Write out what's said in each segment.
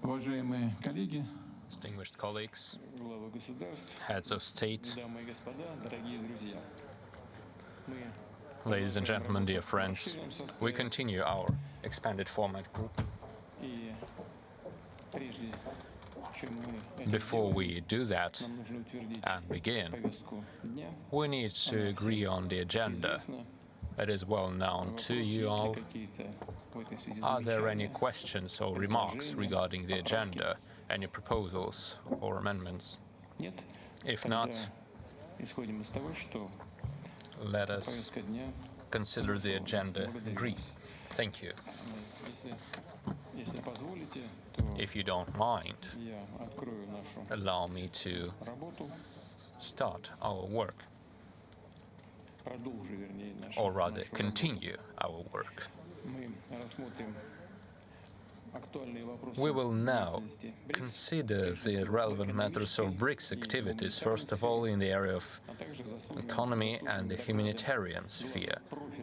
Уважаемые коллеги, Distinguished colleagues, главы государств, heads of state, дамы и господа, дорогие друзья. ladies and gentlemen, dear friends, we continue our expanded format group. И прежде чем мы Before we do that нам нужно утвердить and begin, повестку дня. we need to agree on the agenda. It is well known to you all. Какие-то в этой связи Are there any замечания? questions or remarks regarding the agenda? Any proposals or amendments? Нет? If not, Тогда исходим из того, что let us повестка дня consider the agenda agreed. Thank you. Если позволите, то If you don't mind, я открою нашу allow me to работу, start our work, продолжу, вернее, or rather нашу работу. continue our work. Мы рассмотрим актуальные вопросы We will now деятельности BRICS, consider the relevant matters of BRICS activities, first of all in the area of а также заслуги economy and the humanitarian sphere.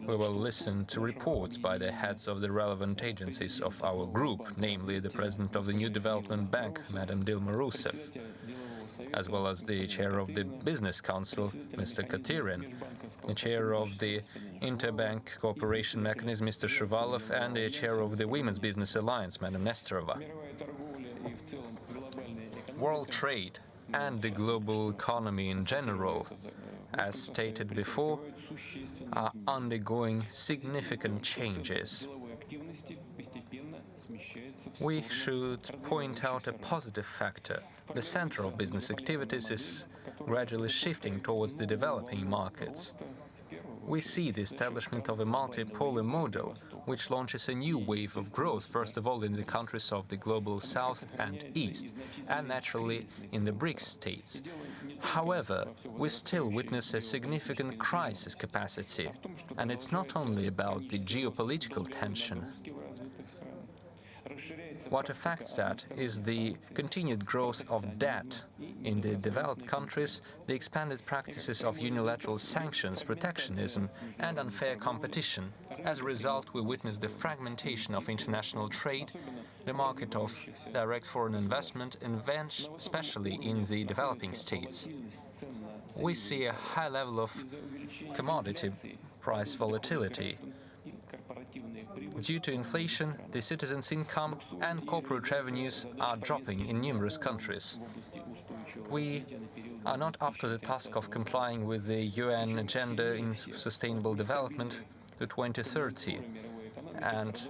We will listen to reports by the heads of the relevant agencies of our group, namely the President of the New Development Bank, Madam Dilma Rousseff, as well as the Chair of the Business Council, Mr. Cyril, the Chair of the Interbank Cooperation Mechanism, Mr. Shuvalov, and the Chair of the Women's Business Alliance, Madam Nesterova. мировая торговля и в целом глобальная экономика World trade and the global economy in general, as stated before, are undergoing significant changes. деловой активности постепенно смещается в We should point out a positive factor. The center of business activities is gradually shifting towards the developing markets. We see the establishment of a multipolar model, which launches a new wave of growth, first of all in the countries of the global south and east, and naturally in the BRICS states. However, we still witness a significant crisis capacity, and it's not only about the geopolitical tension. What affects that is the continued growth of debt in the developed countries, the expanded practices of unilateral sanctions, protectionism, and unfair competition. As a result, we witness the fragmentation of international trade, the market of direct foreign investment, and especially in the developing states. We see a high level of commodity price volatility. Due to inflation, the citizens' income and corporate revenues are dropping in numerous countries. We are not up to the task of complying with the UN Agenda in Sustainable Development to 2030, and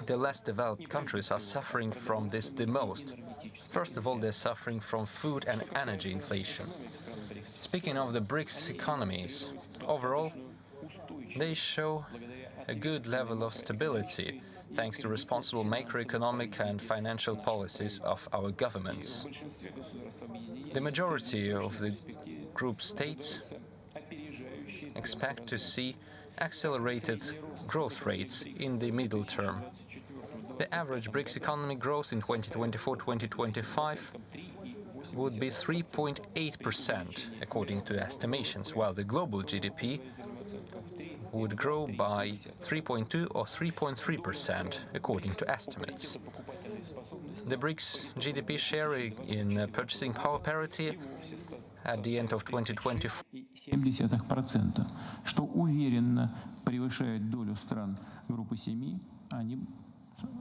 the less developed countries are suffering from this the most. First of all, they're suffering from food and energy inflation. Speaking of the BRICS economies, overall, they show a good level of stability, thanks to responsible macroeconomic and financial policies of our governments. The majority of the group states expect to see accelerated growth rates in the middle term. The average BRICS economic growth in 2024-2025 would be 3.8%, according to estimations, while the global GDP would grow by 3.2 or 3.3%, according to estimates. The BRICS GDP share in purchasing power parity at the end of 2024 0,7%, что уверенно превышает долю стран группы 7.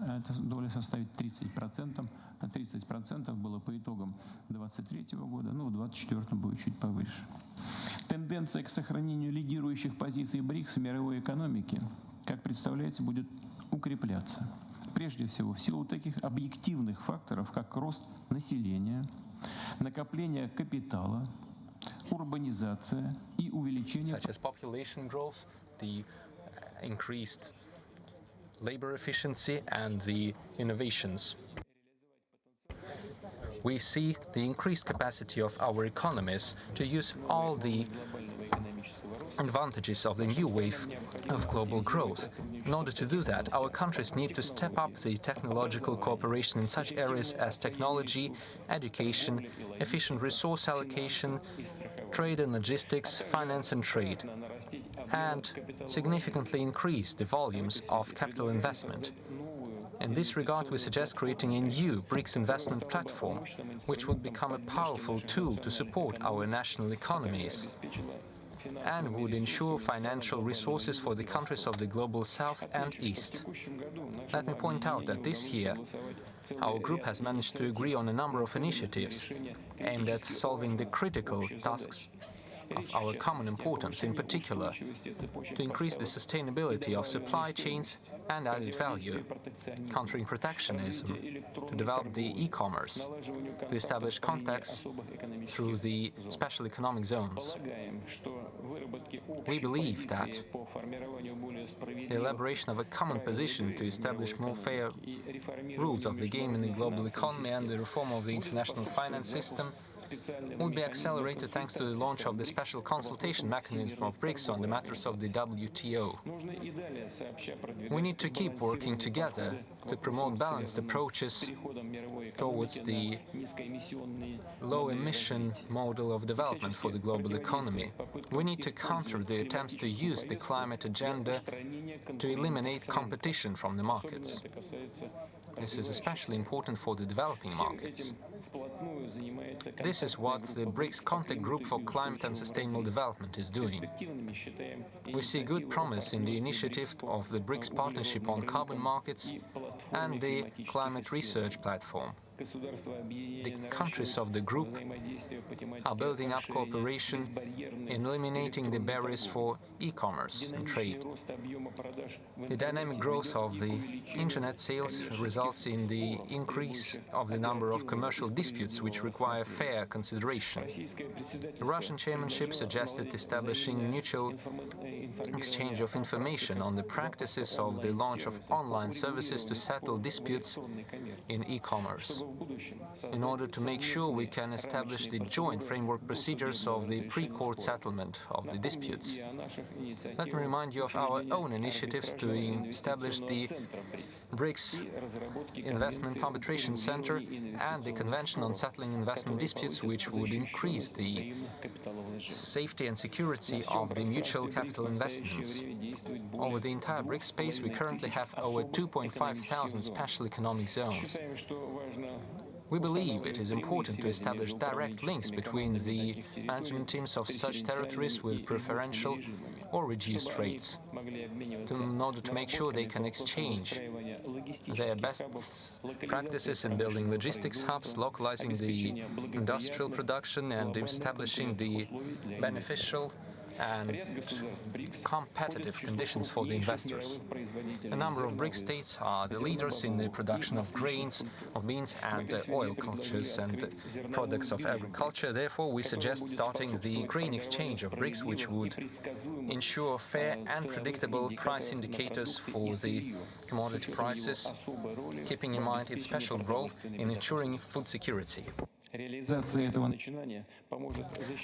Эта доля составит 30%. 30% было по итогам 2023 года, в 2024 будет чуть повыше. Тенденция к сохранению лидирующих позиций БРИКС в мировой экономике, как представляется, будет укрепляться. Прежде всего, в силу таких объективных факторов, как рост населения, накопление капитала, урбанизация и увеличение... such as population growth, the increased labor efficiency, and the innovations. We see the increased capacity of our economies to use all the advantages of the new wave of global growth. In order to do that, our countries need to step up the technological cooperation in such areas as technology, education, efficient resource allocation, trade and logistics, finance and trade, and significantly increase the volumes of capital investment. In this regard, we suggest creating a new BRICS investment platform, which would become a powerful tool to support our national economies and would ensure financial resources for the countries of the Global South and East. Let me point out that this year, our group has managed to agree on a number of initiatives aimed at solving the critical tasks of our common importance, in particular, to increase the sustainability of supply chains and added value, countering protectionism, to develop the e-commerce, to establish contacts through the special economic zones. We believe that the elaboration of a common position to establish more fair rules of the game in the global economy and the reform of the international finance system will be accelerated thanks to the launch of the special consultation mechanism of BRICS on the matters of the WTO. We need to keep working together to promote balanced approaches towards the low-emission model of development for the global economy. We need to counter the attempts to use the climate agenda to eliminate competition from the markets. This is especially important for the developing markets. This is what the BRICS Contact Group for Climate and Sustainable Development is doing. We see good promise in the initiative of the BRICS Partnership on Carbon Markets and the Climate Research Platform. The countries of the group are building up cooperation in eliminating the barriers for e-commerce and trade. The dynamic growth of the internet sales results in the increase of the number of commercial disputes which require fair consideration. The Russian chairmanship suggested establishing mutual exchange of information on the practices of the launch of online services to settle disputes in e-commerce, in order to make sure we can establish the joint framework procedures of the pre-court settlement of the disputes. Let me remind you of our own initiatives to establish the BRICS Investment Arbitration Center and the Convention on Settling Investment Disputes, which would increase the safety and security of the mutual capital investments. Over the entire BRICS space, we currently have over 2,500 special economic zones. We believe it is important to establish direct links between the management teams of such territories with preferential or reduced rates, in order to make sure they can exchange their best practices in building logistics hubs, localizing the industrial production, and establishing the beneficial and competitive conditions for the investors. A number of BRICS states are the leaders in the production of grains, of beans and oil cultures and products of agriculture. Therefore, we suggest starting the grain exchange of BRICS, which would ensure fair and predictable price indicators for the commodity prices, keeping in mind its special role in ensuring food security.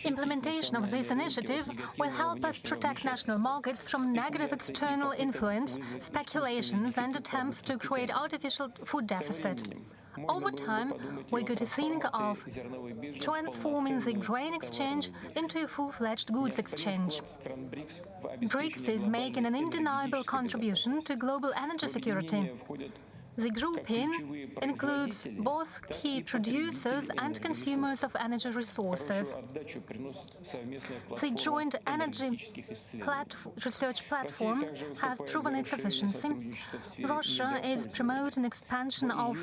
Implementation of this initiative will help us protect national markets from negative external influence, speculations and attempts to create artificial food deficit. Over time, we could think of transforming the grain exchange into a full-fledged goods exchange. BRICS is making an undeniable contribution to global energy security. The grouping includes both key producers and consumers of energy resources. The joint energy research platform has proven its efficiency. Russia is promoting expansion of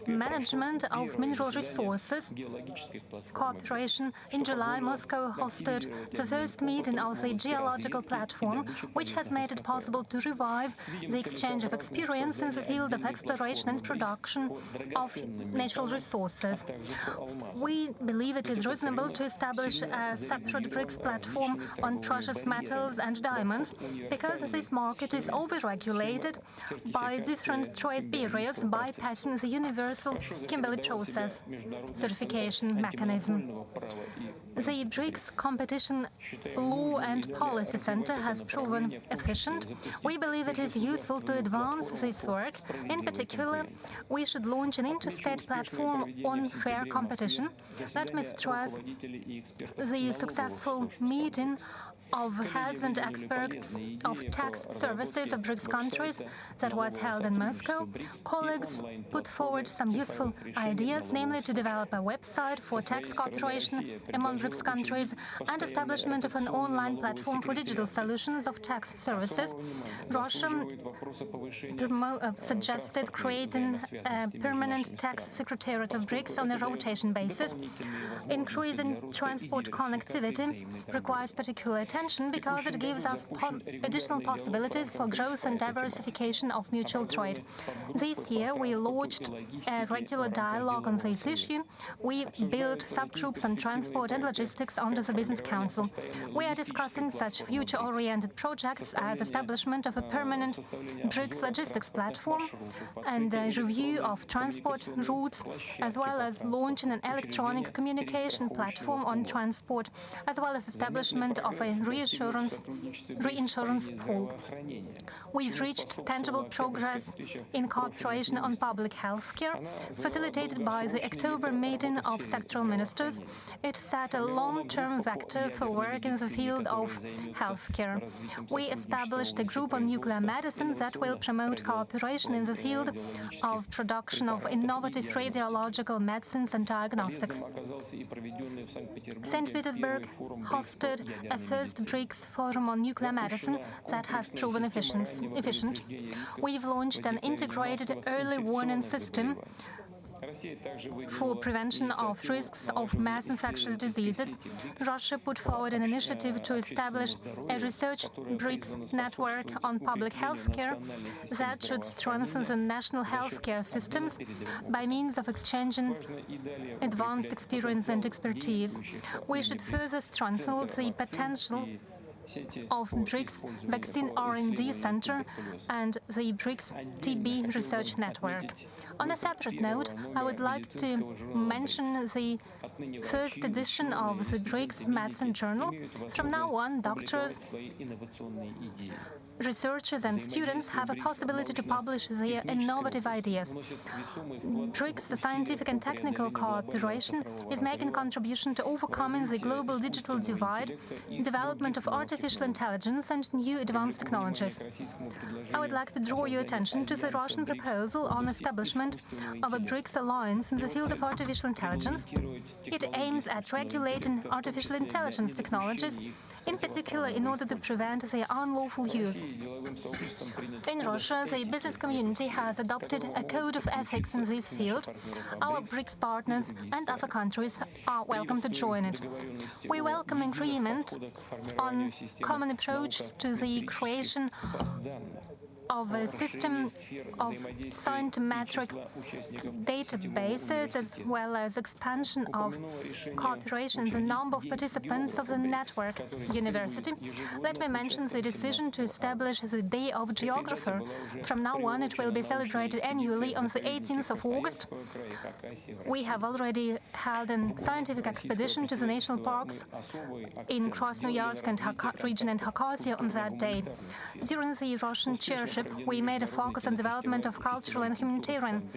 management of mineral resources cooperation. In July, Moscow hosted the first meeting of the geological platform, which has made it possible to revive the exchange of experience in the field of exploration and production of natural resources. We believe it is reasonable to establish a separate BRICS platform on precious metals and diamonds, because this market is overregulated by different trade barriers, bypassing the universal Kimberley process certification mechanism. The BRICS Competition Law and Policy Center has proven efficient. We believe it is useful to advance this work. In particular, we should launch an interstate platform on fair competition. Let me stress the successful meeting of heads and experts of tax services of BRICS countries that was held in Moscow, colleagues put forward some useful ideas, namely to develop a website for tax cooperation among BRICS countries and establishment of an online platform for digital solutions of tax services. Russia suggested creating a permanent tax secretariat of BRICS on a rotation basis. Increasing transport connectivity requires particular attention because it gives us additional possibilities for growth and diversification of mutual trade. This year, we launched a regular dialogue on this issue. We built subgroups on transport and logistics under the Business Council. We are discussing such future-oriented projects as establishment of a permanent BRICS logistics platform and a review of transport routes, as well as launching an electronic communication platform on transport, as well as establishment of a reinsurance pool. We've reached tangible progress in cooperation on public health care, facilitated by the October meeting of sectoral ministers. It set a long-term vector for work in the field of healthcare. We established a group on nuclear medicine that will promote cooperation in the field of production of innovative radiological medicines and diagnostics. St. Petersburg hosted a first BRICS forum on nuclear medicine that has proven efficient. We've launched an integrated early warning system for prevention of risks of mass infectious diseases. Russia put forward an initiative to establish a research BRICS network on public health care that should strengthen the national health care systems by means of exchanging advanced experience and expertise. We should further strengthen the potential of BRICS Vaccine R&D Center and the BRICS TB Research Network. On a separate note, I would like to mention the first edition of the BRICS Medicine Journal. From now on, doctors, researchers and students have a possibility to publish their innovative ideas. BRICS scientific and technical cooperation is making a contribution to overcoming the global digital divide, development of artificial intelligence and new advanced technologies. I would like to draw your attention to the Russian proposal on establishment of a BRICS alliance in the field of artificial intelligence. It aims at regulating artificial intelligence technologies, in particular in order to prevent their unlawful use. In Russia, the business community has adopted a code of ethics in this field. Our BRICS partners and other countries are welcome to join it. We welcome agreement on common approach to the creation of a system of scientific databases, as well as expansion of cooperation in the number of participants of the network university. Let me mention the decision to establish the Day of Geographer. From now on, it will be celebrated annually on the 18th of August. We have already held a scientific expedition to the national parks in Krasnoyarsk and region and Khakassia on that day. During the Russian chairship, we made a focus on development of cultural and humanitarian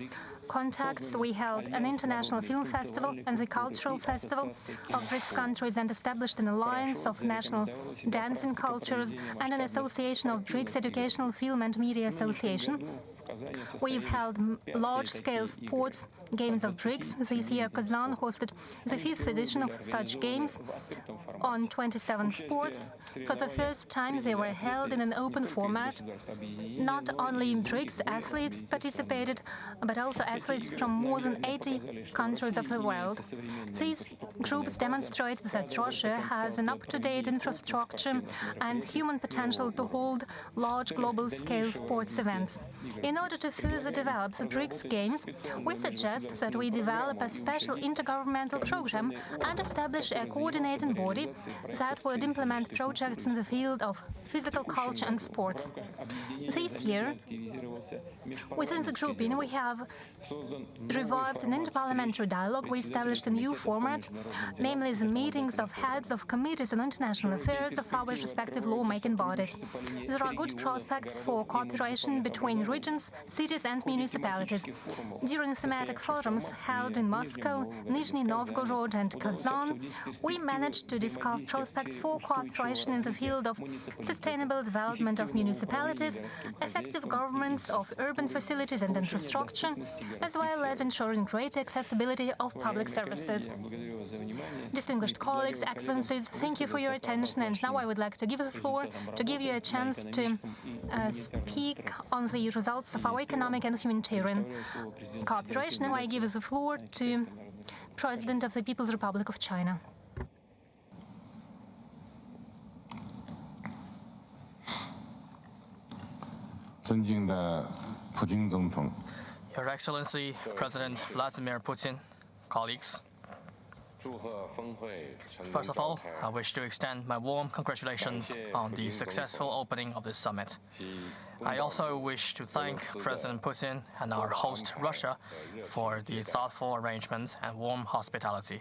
contacts. We held an international film festival and the cultural festival of BRICS countries and established an alliance of national dancing cultures and an association of BRICS Educational Film and Media Association. We've held large-scale sports games of BRICS. This year, Kazan hosted the 5th edition of such games on 27 sports. For the first time, they were held in an open format. Not only BRICS athletes participated, but also athletes from more than 80 countries of the world. These groups demonstrate that Russia has an up-to-date infrastructure and human potential to hold large global-scale sports events. In order to further develop the BRICS Games, we suggest that we develop a special intergovernmental program and establish a coordinating body that would implement projects in the field of physical culture and sports. This year, within the grouping, we have revived an interparliamentary dialogue. We established a new format, namely the meetings of heads of committees on international affairs of our respective lawmaking bodies. There are good prospects for cooperation between regions, cities and municipalities. During thematic forums held in Moscow, Nizhny Novgorod and Kazan, we managed to discuss prospects for cooperation in the field of sustainable development of municipalities, effective governance of urban facilities and infrastructure, as well as ensuring greater accessibility of public services. Distinguished colleagues, excellencies, thank you for your attention, and now I would like to give the floor to give you a chance to speak on the results of our economic and humanitarian cooperation. Now I give the floor to President of the People's Republic of China. Your Excellency, President Vladimir Putin, colleagues. First of all, I wish to extend my warm congratulations on the successful opening of this summit. I also wish to thank President Putin and our host, Russia, for the thoughtful arrangements and warm hospitality.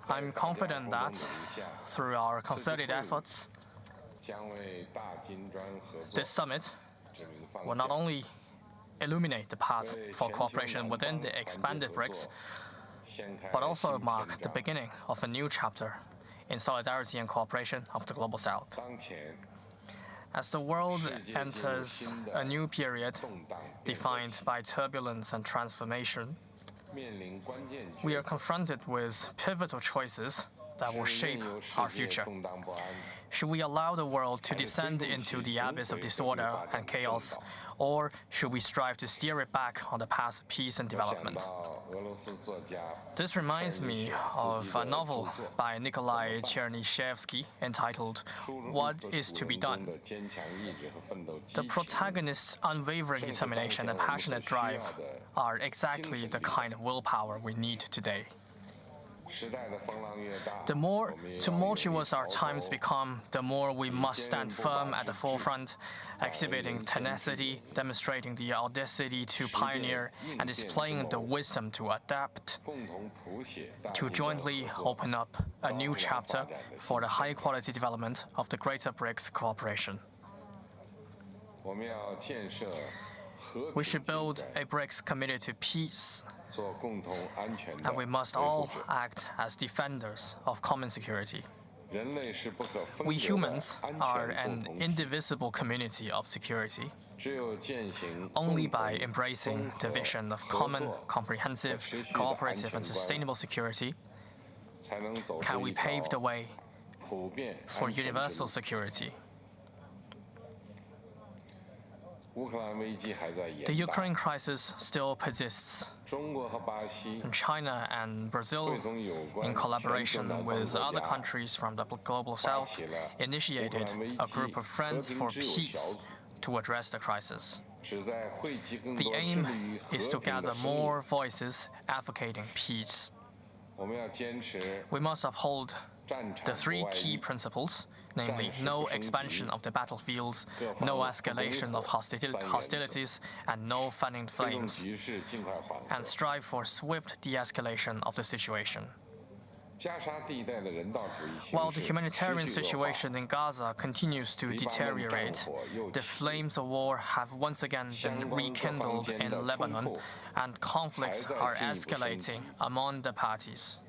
I'm confident that, through our concerted efforts, this summit will not only illuminate the path for cooperation within the expanded BRICS, but also mark the beginning of a new chapter in solidarity and cooperation of the Global South. As the world enters a new period defined by turbulence and transformation, we are confronted with pivotal choices that will shape our future. Should we allow the world to descend into the abyss of disorder and chaos, or should we strive to steer it back on the path of peace and development? This reminds me of a novel by Nikolai Chernyshevsky entitled What is to be Done? The protagonist's unwavering determination and passionate drive are exactly the kind of willpower we need today. The more tumultuous our times become, the more we must stand firm at the forefront, exhibiting tenacity, demonstrating the audacity to pioneer, and displaying the wisdom to adapt, to jointly open up a new chapter for the high-quality development of the greater BRICS cooperation. We should build a BRICS committed to peace, and we must all act as defenders of common security. We humans are an indivisible community of security. Only by embracing the vision of common, comprehensive, cooperative, and sustainable security can we pave the way for universal security. The Ukraine crisis still persists. China and Brazil, in collaboration with other countries from the Global South, initiated a group of friends for peace to address the crisis. The aim is to gather more voices advocating peace. We must uphold the three key principles, namely no expansion of the battlefields, no escalation of hostilities, and no fanning flames, and strive for swift de-escalation of the situation. While the humanitarian situation in Gaza continues to deteriorate, the flames of war have once again been rekindled in Lebanon, and conflicts are escalating among the parties.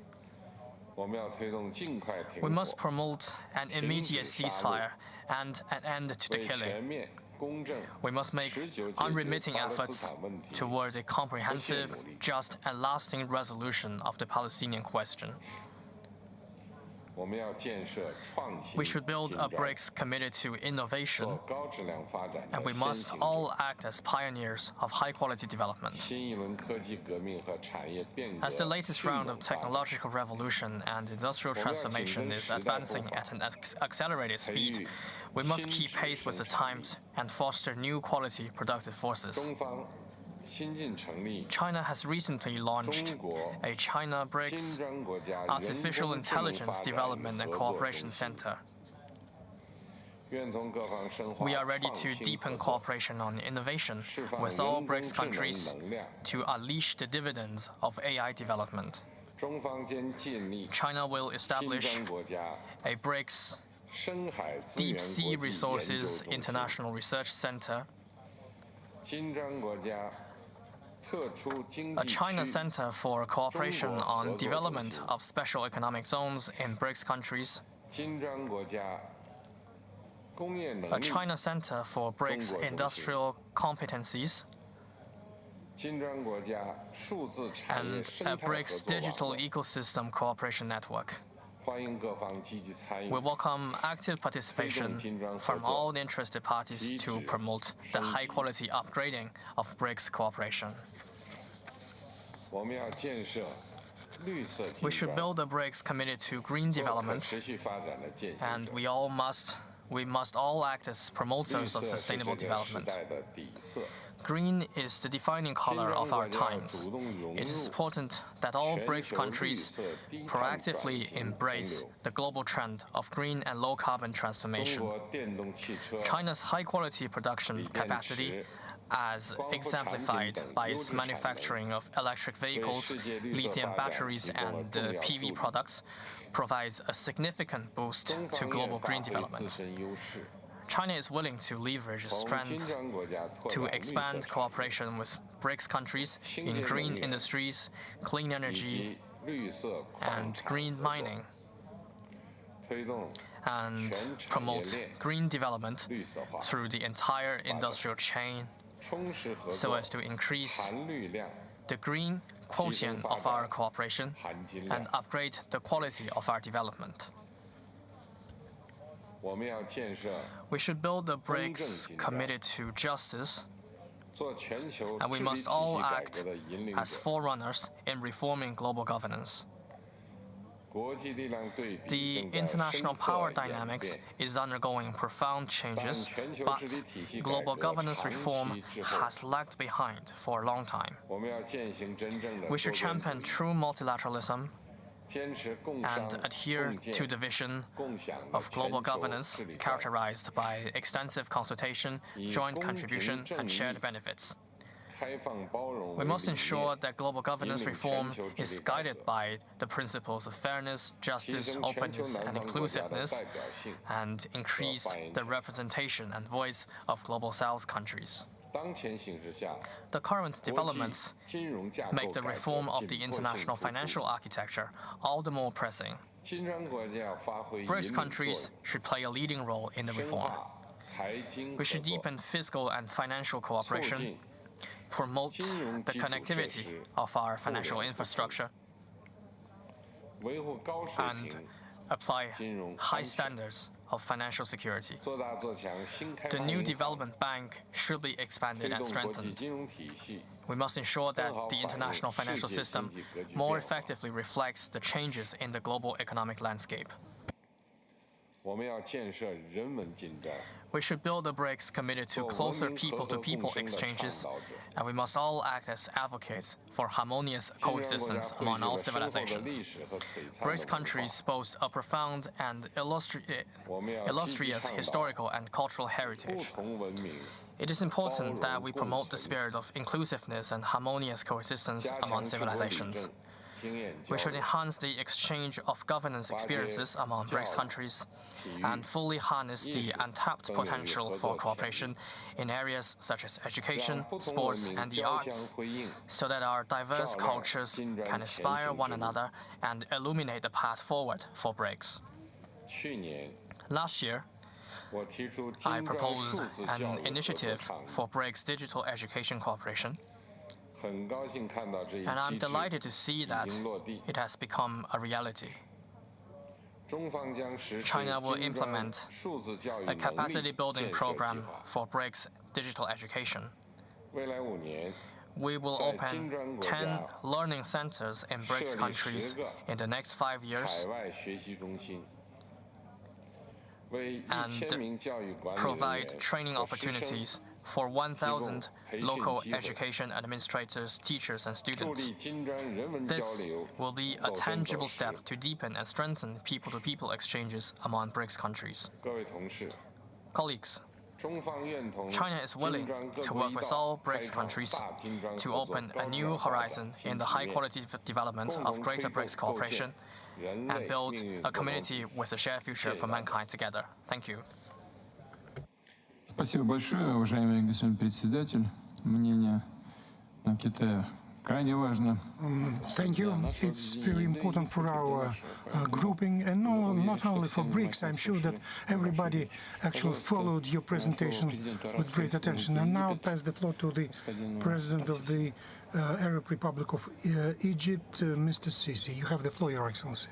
We must promote an immediate ceasefire and an end to the killing. We must make unremitting efforts toward a comprehensive, just, and lasting resolution of the Palestinian question. We should build a BRICS committed to innovation, and we must all act as pioneers of high-quality development. As the latest round of technological revolution and industrial transformation is advancing at an accelerated speed, we must keep pace with the times and foster new quality productive forces. China has recently launched a China BRICS Artificial Intelligence Development and Cooperation Center. We are ready to deepen cooperation on innovation with all BRICS countries to unleash the dividends of AI development. China will establish a BRICS Deep Sea Resources International Research Center, a China Center for Cooperation on Development of Special Economic Zones in BRICS countries, a China Center for BRICS Industrial Competencies, and a BRICS Digital Ecosystem Cooperation Network. We welcome active participation from all the interested parties to promote the high-quality upgrading of BRICS cooperation. We should build a BRICS committed to green development, and we must all act as promoters of sustainable development. Green is the defining color of our times. It is important that all BRICS countries proactively embrace the global trend of green and low-carbon transformation. China's high-quality production capacity, as exemplified by its manufacturing of electric vehicles, lithium batteries, and PV products, provides a significant boost to global green development. China is willing to leverage its strength to expand cooperation with BRICS countries in green industries, clean energy, and green mining, and promote green development through the entire industrial chain so as to increase the green quotient of our cooperation and upgrade the quality of our development. We should build a BRICS committed to justice, and we must all act as forerunners in reforming global governance. The international power dynamics is undergoing profound changes, but global governance reform has lagged behind for a long time. We should champion true multilateralism and adhere to the vision of global governance characterized by extensive consultation, joint contribution, and shared benefits. We must ensure that global governance reform is guided by the principles of fairness, justice, openness, and inclusiveness, and increase the representation and voice of Global South countries. The current developments make the reform of the international financial architecture all the more pressing. BRICS countries should play a leading role in the reform. We should deepen fiscal and financial cooperation, promote the connectivity of our financial infrastructure, and apply high standards of financial security. The new development bank should be expanded and strengthened. We must ensure that the international financial system more effectively reflects the changes in the global economic landscape. We should build a BRICS committed to closer people-to-people exchanges, and we must all act as advocates for harmonious coexistence among all civilizations. BRICS countries boast a profound and illustrious historical and cultural heritage. It is important that we promote the spirit of inclusiveness and harmonious coexistence among civilizations. We should enhance the exchange of governance experiences among BRICS countries and fully harness the untapped potential for cooperation in areas such as education, sports, and the arts, so that our diverse cultures can inspire one another and illuminate the path forward for BRICS. Last year, I proposed an initiative for BRICS digital education cooperation, and I'm delighted to see that it has become a reality. China will implement a capacity-building program for BRICS digital education. We will open 10 learning centers in BRICS countries in the next 5 years and provide training opportunities for 1,000 local education administrators, teachers, and students. This will be a tangible step to deepen and strengthen people-to-people exchanges among BRICS countries. Colleagues, China is willing to work with all BRICS countries to open a new horizon in the high-quality development of greater BRICS cooperation and build a community with a shared future for mankind together. Thank you. Спасибо большое, уважаемый господин председатель. Мнение Китая крайне важно. Thank you. It's very important for our grouping, and not only for BRICS. I'm sure that everybody actually followed your presentation with great attention. And now I'll pass the floor to the President of the Arab Republic of Egypt, Mr. Sisi. You have the floor, Your Excellency.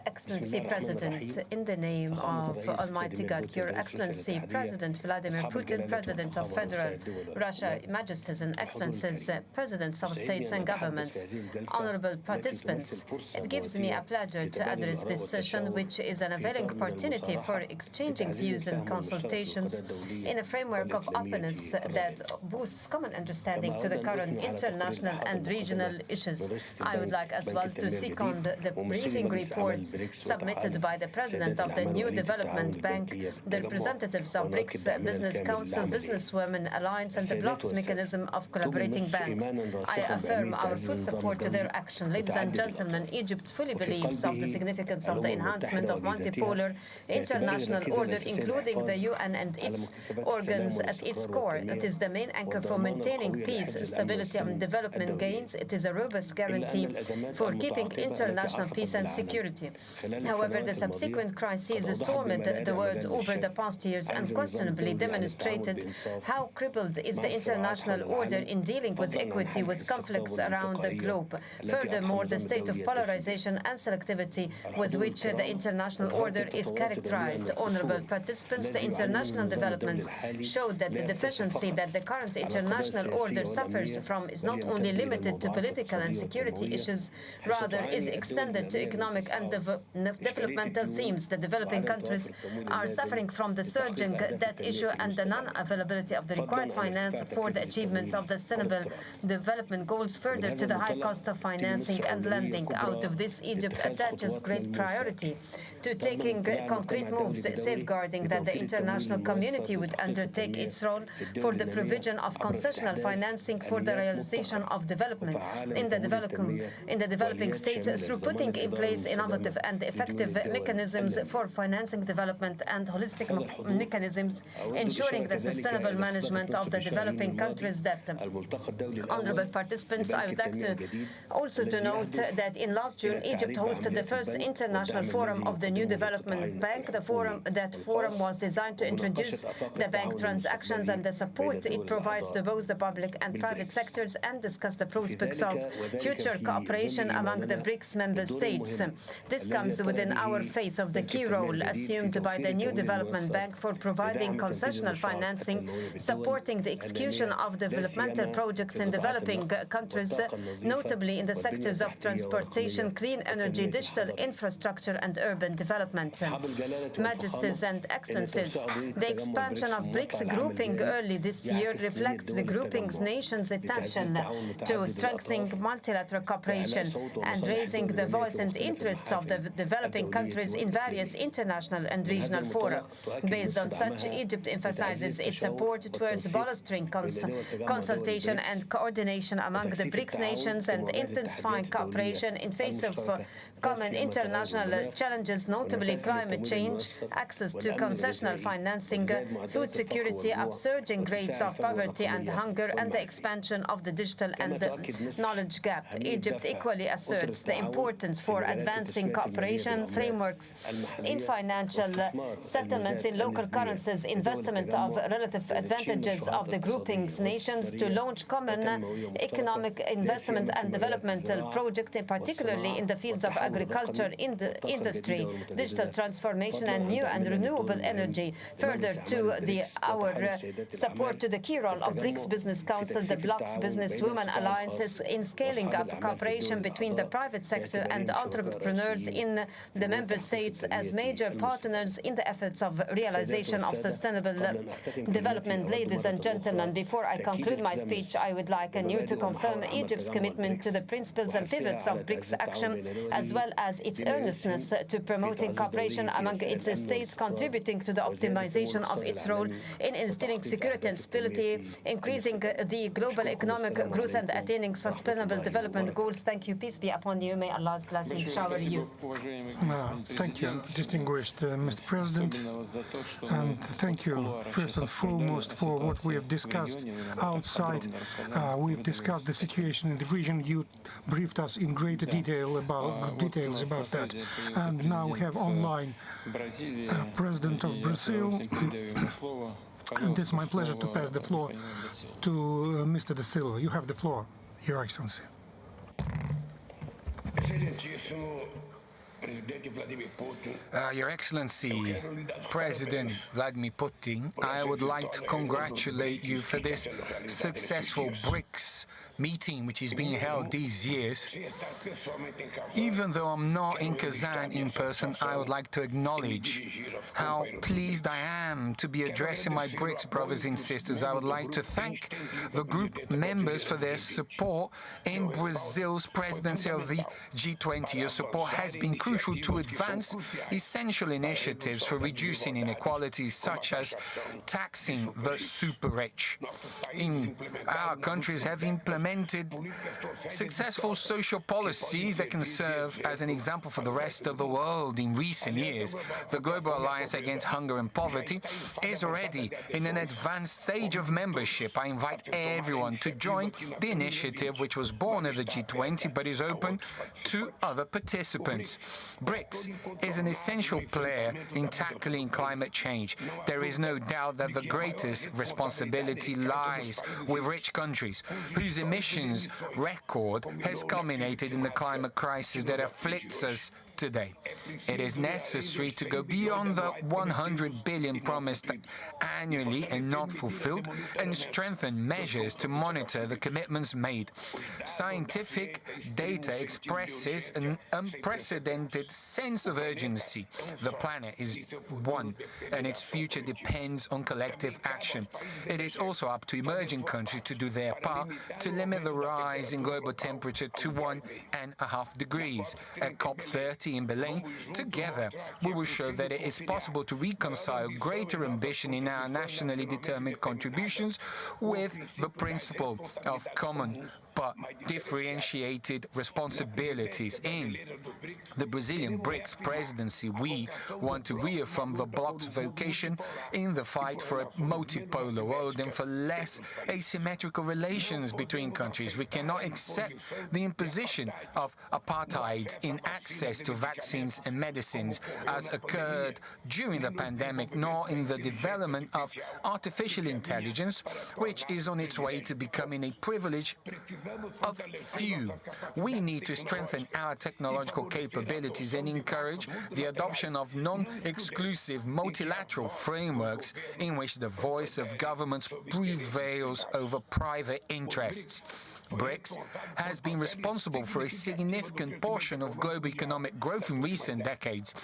Excellency President, in the name of Almighty God, Your Excellency President Vladimir Putin, President of Federal Russia, Majesties and Excellencies, Presidents of States and Governments, honorable participants, it gives me a pleasure to address this session, which is an availing opportunity for exchanging views and consultations in a framework of openness that boosts common understanding to the current international and regional issues. I would like as well to second the briefing reports submitted by the President of the New Development Bank, the representatives of BRICS Business Council, Businesswomen Alliance, and the bloc's mechanism of collaborating banks. I affirm our full support to their action. Ladies and gentlemen, Egypt fully believes of the significance of the enhancement of multipolar international order, including the UN and its organs at its core. It is the main anchor for maintaining peace, stability, and development gains. It is a robust guarantee for keeping international peace and security. However, the subsequent crises stormed the world over the past years unquestionably demonstrated how crippled is the international order in dealing with equity with conflicts around the globe. Furthermore, the state of polarization and selectivity with which the international order is characterized. Honorable participants, the international developments showed that the deficiency that the current international order suffers from is not only limited to political and security issues, rather is extended to economic and developmental themes. The developing countries are suffering from the surging debt issue and the non-availability of the required finance for the achievement of the sustainable development goals, further to the high cost of financing and lending. Out of this, Egypt attaches great priority to taking concrete moves, safeguarding that the international community would undertake its role for the provision of concessional financing for the realization of development in the developing states through putting in place innovative and effective mechanisms for financing development and holistic mechanisms ensuring the sustainable management of the developing countries' debt. Honorable participants, I would like to also to note that in last June, Egypt hosted the first international forum of the New Development Bank. That forum was designed to introduce the bank transactions and the support it provides to both the public and private sectors and discuss the prospects of future cooperation among the BRICS member states. This comes within our faith of the key role assumed by the New Development Bank for providing concessional financing, supporting the execution of developmental projects in developing countries, notably in the sectors of transportation, clean energy, digital infrastructure, and urban development. Majesties and Excellencies, the expansion of BRICS grouping early this year reflects the grouping's nation's attention to strengthening multilateral cooperation and raising the voice and interests of the developing countries in various international and regional fora. Based on such, Egypt emphasizes its support towards bolstering consultation and coordination among the BRICS nations and intensifying cooperation in face of common international challenges, notably climate change, access to concessional financing, food security, upsurging rates of poverty and hunger, and the expansion of the digital and knowledge gap. Egypt equally asserts the importance for advancing cooperation frameworks in financial settlements in local currencies, investment of relative advantages of the grouping's nations to launch common economic investment and developmental projects, particularly in the fields of agriculture, industry, digital transformation, and new and renewable energy. Further to our support to the key role of BRICS Business Council, the bloc's Businesswomen Alliances in scaling up cooperation between the private sector and entrepreneurs in the member states as major partners in the efforts of realization of sustainable development. Ladies and gentlemen, before I conclude my speech, I would like anew to confirm Egypt's commitment to the principles and pivots of BRICS action, as well as its earnestness to promoting cooperation among its states, contributing to the optimization of its role in instilling security and stability, increasing the global economic growth and attaining sustainable development goals. Thank you. Peace be upon you. May Allah's blessing shower you. Thank you, distinguished Mr. President, and thank you first and foremost for what we have discussed outside. We've discussed the situation in the region. You briefed us in greater details about that. And now we have online President of Brazil. And it's my pleasure to pass the floor to Mr. Silva. You have the floor, Your Excellency. Your Excellency, President Vladimir Putin, I would like to congratulate you for this successful BRICS meeting which is being held these years. Even though I'm not in Kazan in person, I would like to acknowledge how pleased I am to be addressing my BRICS brothers and sisters. I would like to thank the group members for their support in Brazil's presidency of the G20. Your support has been crucial to advance essential initiatives for reducing inequalities, such as taxing the super rich. Our countries have implemented successful social policies that can serve as an example for the rest of the world in recent years. The Global Alliance Against Hunger and Poverty is already in an advanced stage of membership. I invite everyone to join the initiative, which was born at the G20 but is open to other participants. BRICS is an essential player in tackling climate change. There is no doubt that the greatest responsibility lies with rich countries, whose emissions record has culminated in the climate crisis that afflicts us today. It is necessary to go beyond the 100 billion promised annually and not fulfilled, and strengthen measures to monitor the commitments made. Scientific data expresses an unprecedented sense of urgency. The planet is one, and its future depends on collective action. It is also up to emerging countries to do their part to limit the rise in global temperature to 1.5 degrees. At COP30 in Berlin, together we will show that it is possible to reconcile greater ambition in our nationally determined contributions with the principle of common but differentiated responsibilities. In the Brazilian BRICS presidency, we want to reaffirm the bloc's vocation in the fight for a multipolar world and for less asymmetrical relations between countries. We cannot accept the imposition of apartheid in access to vaccines and medicines, as occurred during the pandemic, nor in the development of artificial intelligence, which is on its way to becoming a privilege of few. We need to strengthen our technological capabilities and encourage the adoption of non-exclusive multilateral frameworks in which the voice of governments prevails over private interests. BRICS has been responsible for a significant portion of global economic growth in recent decades.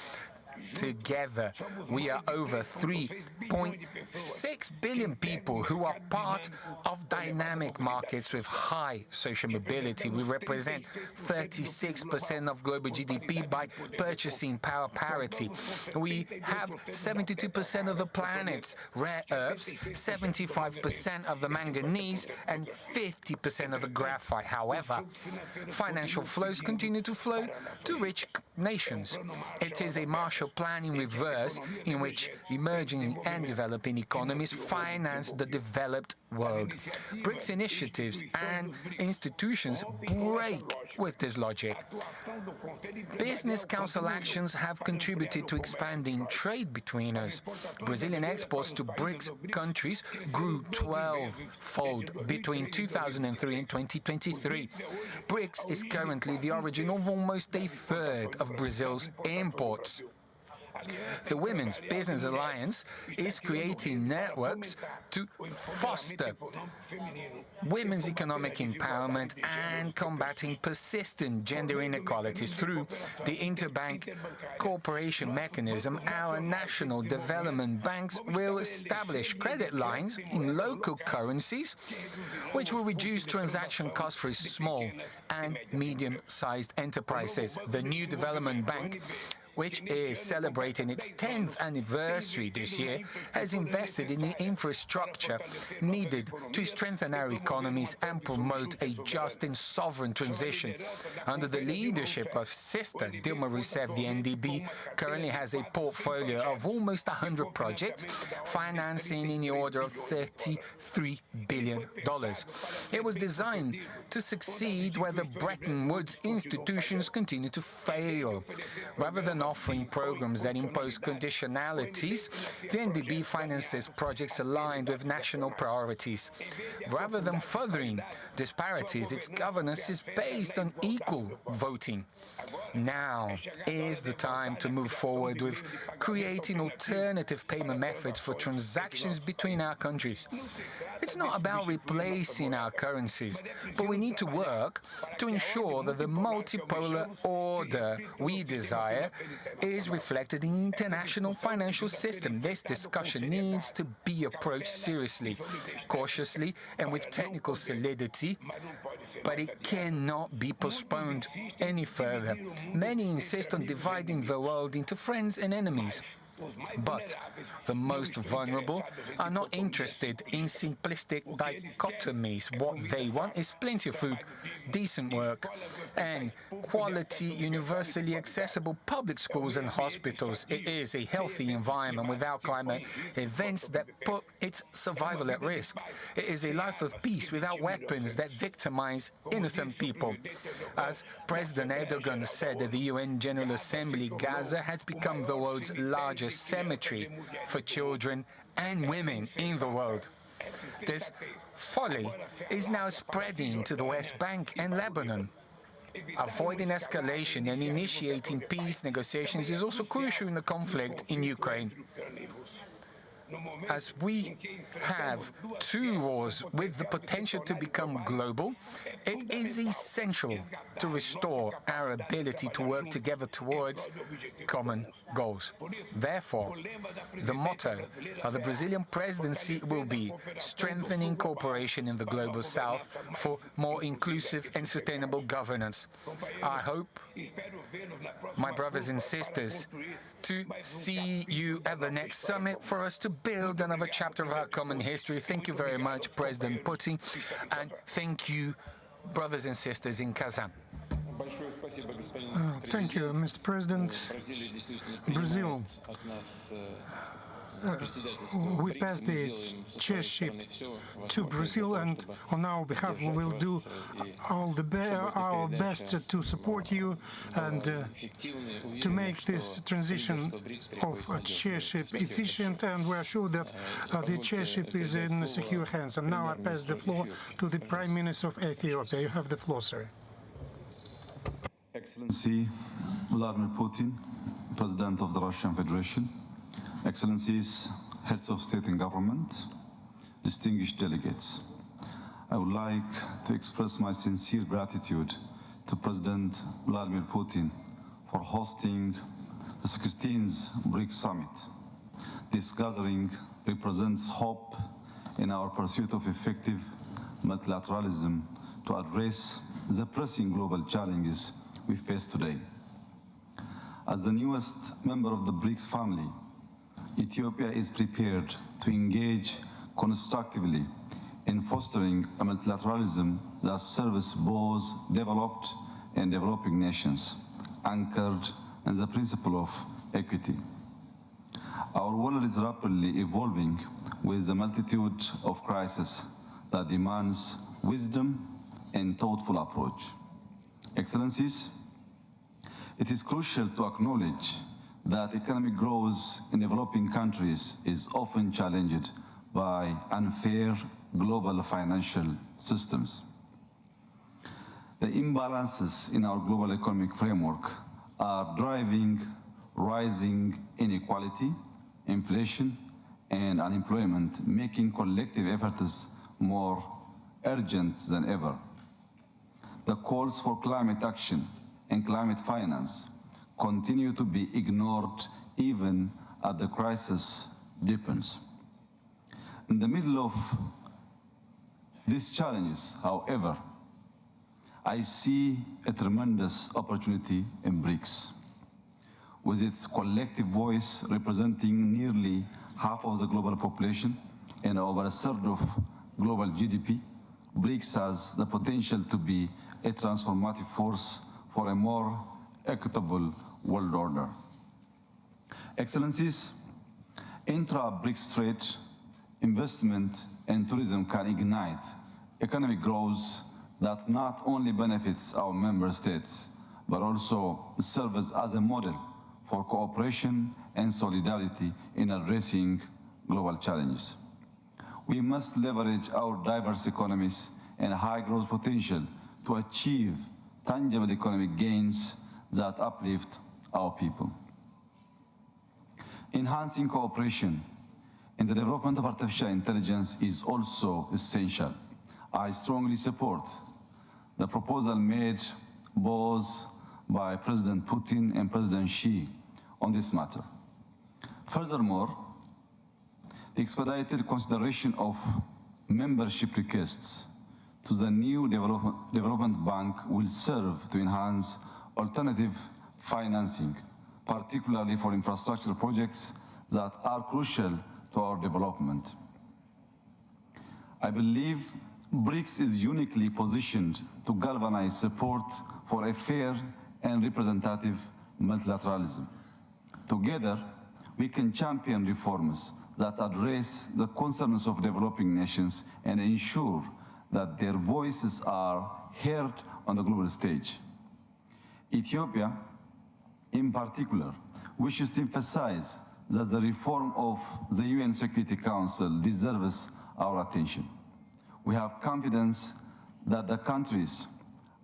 Together, we are over 3.6 billion people who are part of dynamic markets with high social mobility. We represent 36% of global GDP by purchasing power parity. We have 72% of the planet's rare earths, 75% of the manganese, and 50% of the graphite. However, financial flows continue to flow to rich nations. It is a Marshall Plan in reverse, in which emerging and developing economies finance the developed world. BRICS initiatives and institutions break with this logic. Business Council actions have contributed to expanding trade between us. Brazilian exports to BRICS countries grew 12-fold between 2003 and 2023. BRICS is currently the origin of almost a third of Brazil's imports. The Women's Business Alliance is creating networks to foster women's economic empowerment and combating persistent gender inequalities through the interbank cooperation mechanism. Our national development banks will establish credit lines in local currencies, which will reduce transaction costs for small and medium-sized enterprises. The new development bank, which is celebrating its 10th anniversary this year, has invested in the infrastructure needed to strengthen our economies and promote a just and sovereign transition. Under the leadership of Sister Dilma Rousseff, the NDB currently has a portfolio of almost 100 projects, financing in the order of $33 billion. It was designed to succeed where the Bretton Woods institutions continue to fail. Rather than offering programs that impose conditionalities, the NDB finances projects aligned with national priorities. Rather than furthering disparities, its governance is based on equal voting. Now is the time to move forward with creating alternative payment methods for transactions between our countries. It's not about replacing our currencies, but we need to work to ensure that the multipolar order we desire is reflected in the international financial system. This discussion needs to be approached seriously, cautiously, and with technical solidity, but it cannot be postponed any further. Many insist on dividing the world into friends and enemies. But the most vulnerable are not interested in simplistic dichotomies. What they want is plenty of food, decent work, and quality, universally accessible public schools and hospitals. It is a healthy environment without climate events that put its survival at risk. It is a life of peace without weapons that victimize innocent people. As President Erdogan said at the UN General Assembly, Gaza has become the world's largest cemetery for children and women in the world. This folly is now spreading to the West Bank and Lebanon. Avoiding escalation and initiating peace negotiations is also crucial in the conflict in Ukraine. As we have two wars with the potential to become global, it is essential to restore our ability to work together towards common goals. Therefore, the motto of the Brazilian presidency will be strengthening cooperation in the global south for more inclusive and sustainable governance. I hope, my brothers and sisters, to see you at the next summit for us to build another chapter of our common history. Thank you very much, President Putin, and thank you, brothers and sisters in Kazan. Thank you, Mr. President. Brazil, we passed the chairship to Brazil, and on our behalf we will do our best to support you and to make this transition of chairship efficient, and we are sure that the chairship is in secure hands. And now I pass the floor to the Prime Minister of Ethiopia. You have the floor, sir. Excellency Vladimir Putin, President of the Russian Federation, Excellencies, Heads of State and Government, distinguished delegates, I would like to express my sincere gratitude to President Vladimir Putin for hosting the 16th BRICS Summit. This gathering represents hope in our pursuit of effective multilateralism to address the pressing global challenges we face today. As the newest member of the BRICS family, Ethiopia is prepared to engage constructively in fostering a multilateralism that serves both developed and developing nations, anchored in the principle of equity. Our world is rapidly evolving with a multitude of crises that demands wisdom and thoughtful approach. Excellencies, it is crucial to acknowledge that economic growth in developing countries is often challenged by unfair global financial systems. The imbalances in our global economic framework are driving rising inequality, inflation, and unemployment, making collective efforts more urgent than ever. The calls for climate action and climate finance continue to be ignored even as the crisis deepens. In the middle of these challenges, however, I see a tremendous opportunity in BRICS. With its collective voice representing nearly half of the global population and over a third of global GDP, BRICS has the potential to be a transformative force for a more equitable world order. Excellencies, intra-BRICS trade, investment, and tourism can ignite economic growth that not only benefits our member states, but also serves as a model for cooperation and solidarity in addressing global challenges. We must leverage our diverse economies and high growth potential to achieve tangible economic gains that uplift our people. Enhancing cooperation in the development of artificial intelligence is also essential. I strongly support the proposal made both by President Putin and President Xi on this matter. Furthermore, the expedited consideration of membership requests to the new development bank will serve to enhance alternative financing, particularly for infrastructure projects that are crucial to our development. I believe BRICS is uniquely positioned to galvanize support for a fair and representative multilateralism. Together, we can champion reforms that address the concerns of developing nations and ensure that their voices are heard on the global stage. Ethiopia, in particular, wishes to emphasize that the reform of the UN Security Council deserves our attention. We have confidence that the countries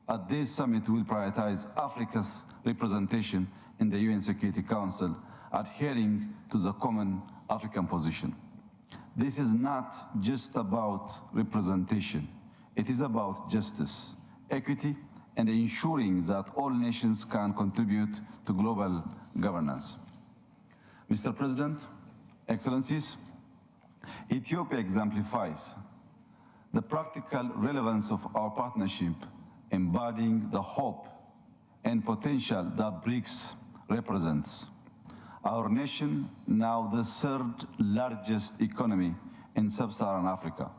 at this summit will prioritize Africa's representation in the UN Security Council, adhering to the common African position. This is not just about representation. It is about justice, equity, and ensuring that all nations can contribute to global governance. Mr. President, Excellencies, Ethiopia exemplifies the practical relevance of our partnership, embodying the hope and potential that BRICS represents. Our nation, now the third largest economy in sub-Saharan Africa,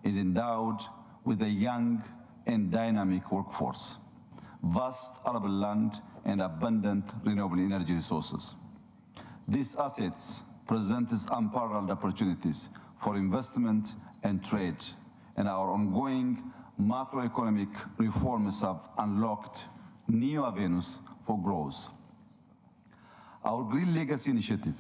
is endowed with a young and dynamic workforce, vast arable land, and abundant renewable energy resources. These assets present unparalleled opportunities for investment and trade, and our ongoing macroeconomic reforms have unlocked new avenues for growth. Our Green Legacy Initiative,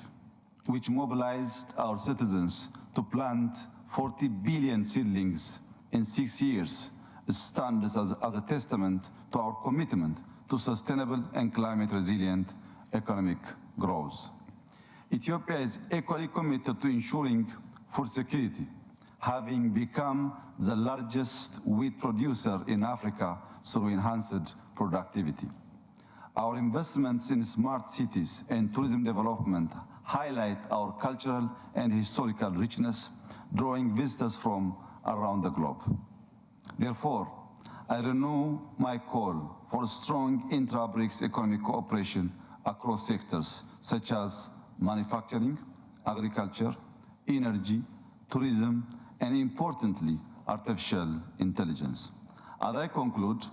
which mobilized our citizens to plant 40 billion seedlings in 6 years, stands as a testament to our commitment to sustainable and climate-resilient economic growth. Ethiopia is equally committed to ensuring food security, having become the largest wheat producer in Africa through enhanced productivity. Our investments in smart cities and tourism development highlight our cultural and historical richness, drawing visitors from around the globe. Therefore, I renew my call for strong intra-BRICS economic cooperation across sectors such as manufacturing, agriculture, energy, tourism, and importantly, artificial intelligence. As I conclude,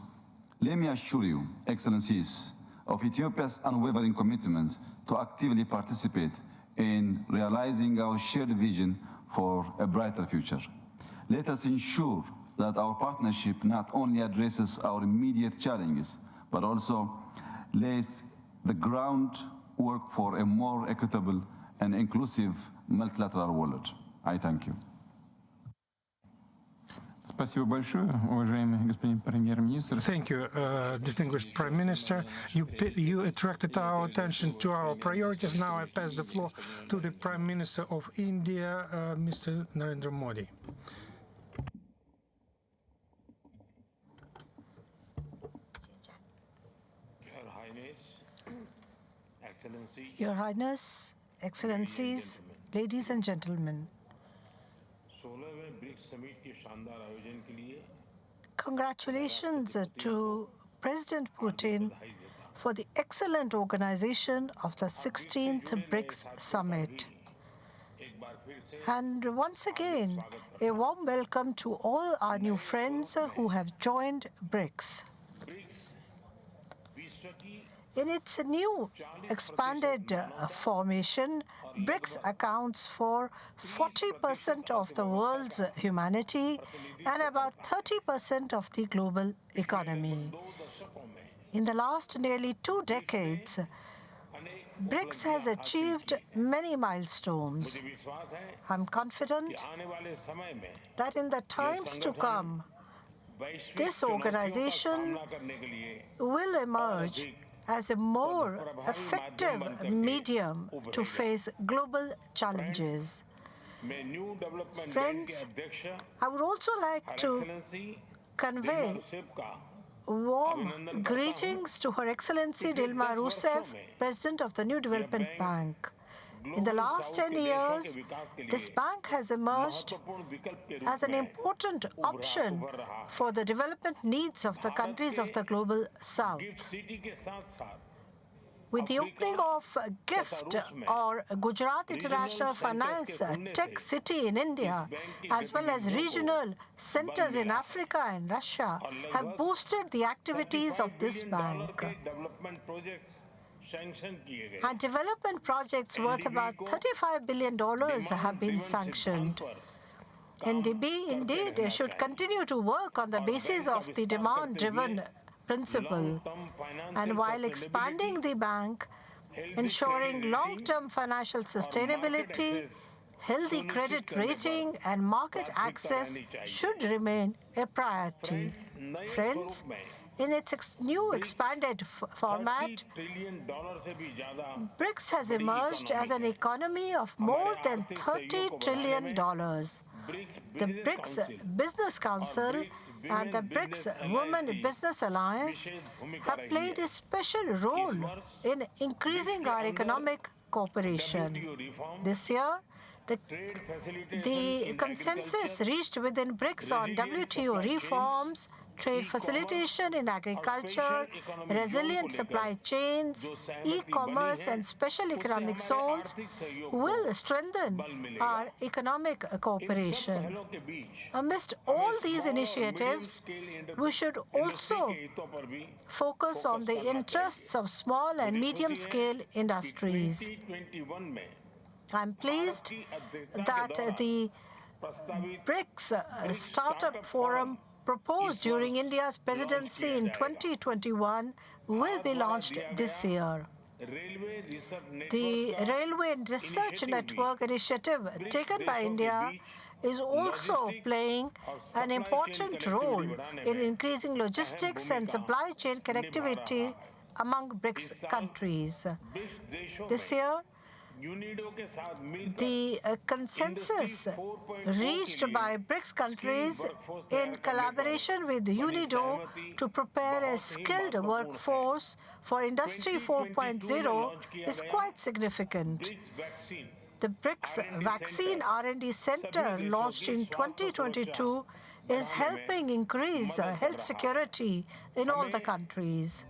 let me assure you, Excellencies, of Ethiopia's unwavering commitment to actively participate in realizing our shared vision for a brighter future. Let us ensure that our partnership not only addresses our immediate challenges, but also lays the groundwork for a more equitable and inclusive multilateral world. I thank you. Спасибо большое, уважаемый господин премьер-министр. Thank you, distinguished Prime Minister. You attracted our attention to our priorities. Now I pass the floor to the Prime Minister of India, Mr. Narendra Modi. Your Highness, Excellencies, ladies and gentlemen, congratulations to President Putin for the excellent organization of the 16th BRICS Summit. And once again, a warm welcome to all our new friends who have joined BRICS. In its new expanded formation, BRICS accounts for 40% of the world's humanity and about 30% of the global economy. In the last nearly 2 decades, BRICS has achieved many milestones. I'm confident that in the times to come, this organization will emerge as a more effective medium to face global challenges. Friends, I would also like to convey warm greetings to Her Excellency Dilma Rousseff, President of the New Development Bank. In the last 10 years, this bank has emerged as an important option for the development needs of the countries of the Global South. With the opening of GIFT, or Gujarat International Finance Tech City in India, as well as regional centers in Africa and Russia, have boosted the activities of this bank. And development projects worth about $35 billion have been sanctioned. NDB indeed should continue to work on the basis of the demand-driven principle. And while expanding the bank, ensuring long-term financial sustainability, healthy credit rating, and market access should remain a priority. Friends, in its new expanded format, BRICS has emerged as an economy of more than $30 trillion. The BRICS Business Council and the BRICS Women Business Alliance have played a special role in increasing our economic cooperation. This year, the consensus reached within BRICS on WTO reforms, trade facilitation in agriculture, resilient supply chains, e-commerce, and special economic zones will strengthen our economic cooperation. Amidst all these initiatives, we should also focus on the interests of small and medium-scale industries. I'm pleased that the BRICS Startup Forum proposed during India's presidency in 2021 will be launched this year. The Railway Research Network initiative taken by India is also playing an important role in increasing logistics and supply chain connectivity among BRICS countries. This year, the consensus reached by BRICS countries in collaboration with UNIDO to prepare a skilled workforce for Industry 4.0 is quite significant. The BRICS Vaccine R&D Center, launched in 2022, is helping increase health security in all the countries.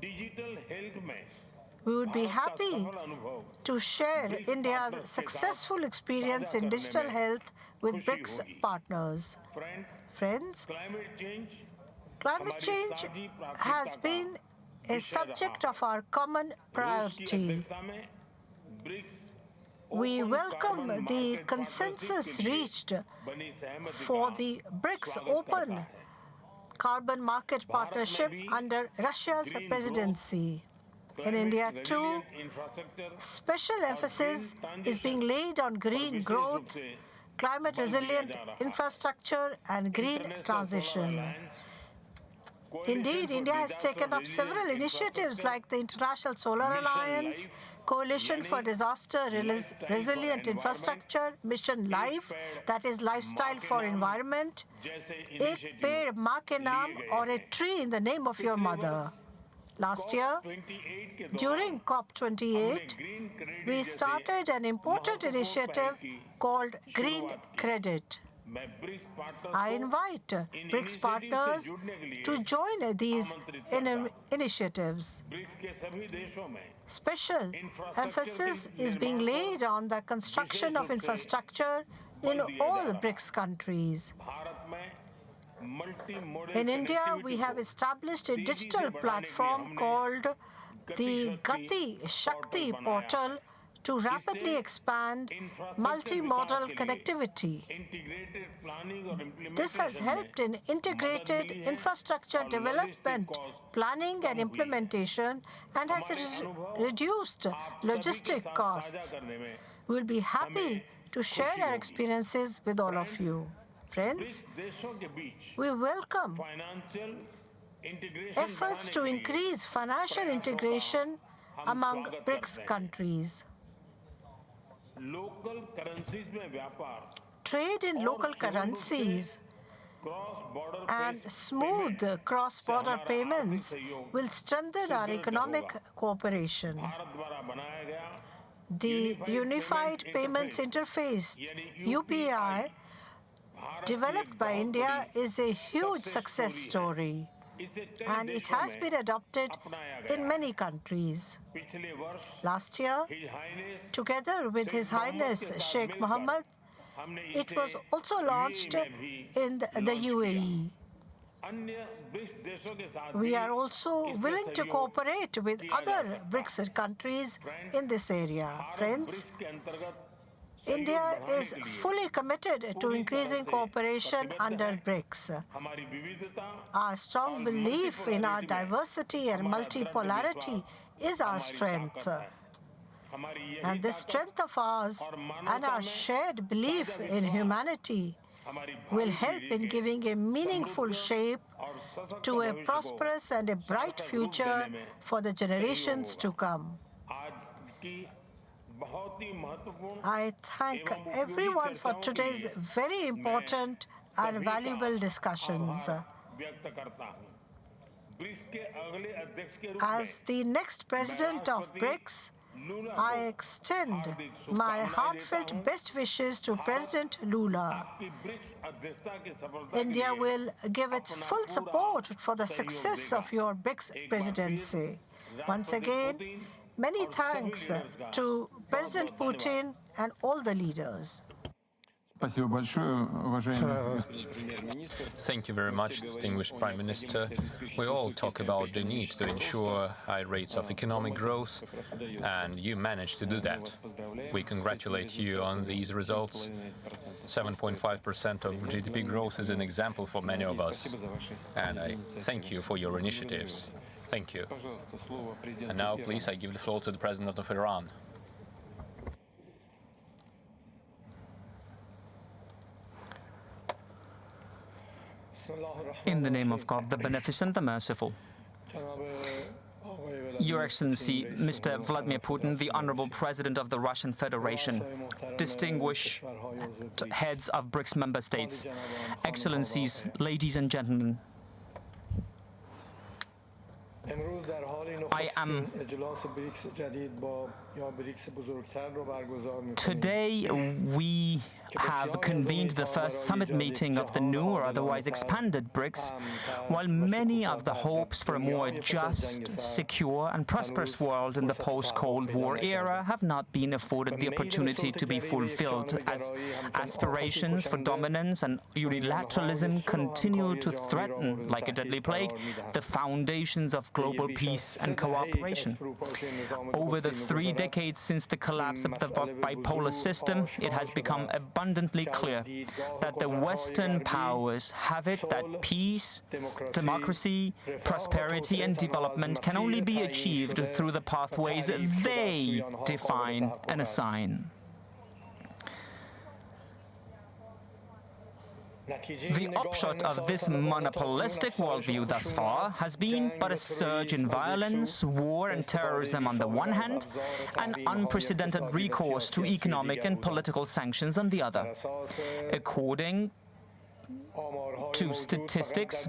We would be happy to share India's successful experience in digital health with BRICS partners. Friends, climate change has been a subject of our common priority. We welcome the consensus reached for the BRICS Open Carbon Market Partnership under Russia's presidency. In India, too, special emphasis is being laid on green growth, climate-resilient infrastructure, and green transition. Indeed, India has taken up several initiatives like the International Solar Alliance, Coalition for Disaster Resilient Infrastructure, Mission Life, that is Lifestyle for Environment, Ek Ped Maa Ke Naam, or a tree in the name of your mother. Last year, during COP28, we started an important initiative called Green Credit. I invite BRICS partners to join these initiatives. Special emphasis is being laid on the construction of infrastructure in all BRICS countries. In India, we have established a digital platform called the Gati Shakti portal to rapidly expand multimodal connectivity. This has helped in integrated infrastructure development, planning and implementation, and has reduced logistic costs. We'll be happy to share our experiences with all of you. Friends, we welcome efforts to increase financial integration among BRICS countries. Trade in local currencies and smooth cross-border payments will strengthen our economic cooperation. The Unified Payments Interface, UPI, developed by India, is a huge success story, and it has been adopted in many countries. Last year, together with His Highness Sheikh Mohammed, it was also launched in the UAE. We are also willing to cooperate with other BRICS countries in this area. Friends, India is fully committed to increasing cooperation under BRICS. Our strong belief in our diversity and multipolarity is our strength. And this strength of ours and our shared belief in humanity will help in giving a meaningful shape to a prosperous and a bright future for the generations to come. I thank everyone for today's very important and valuable discussions. As the next president of BRICS, I extend my heartfelt best wishes to President Lula. India will give its full support for the success of your BRICS presidency. Once again, many thanks to President Putin and all the leaders. Thank you very much, distinguished Prime Minister. We all talk about the need to ensure high rates of economic growth, and you managed to do that. We congratulate you on these results. 7.5% of GDP growth is an example for many of us, and I thank you for your initiatives. Thank you. And now, please, I give the floor to the President of Iran. In the name of God, the Beneficent, the Merciful. Your Excellency, Mr. Vladimir Putin, the Honorable President of the Russian Federation, distinguished heads of BRICS member states, Excellencies, ladies and gentlemen, Today we have convened the first summit meeting of the new or otherwise expanded BRICS, while many of the hopes for a more just, secure and prosperous world in the post-Cold War era have not been afforded the opportunity to be fulfilled, as aspirations for dominance and unilateralism continue to threaten, like a deadly plague, the foundations of global peace and cooperation. Over the 3 decades since the collapse of the bipolar system, it has become abundantly clear that the Western powers have it that peace, democracy, prosperity and development can only be achieved through the pathways they define and assign. The upshot of this monopolistic worldview thus far has been but a surge in violence, war and terrorism on the one hand, and unprecedented recourse to economic and political sanctions on the other. According to statistics,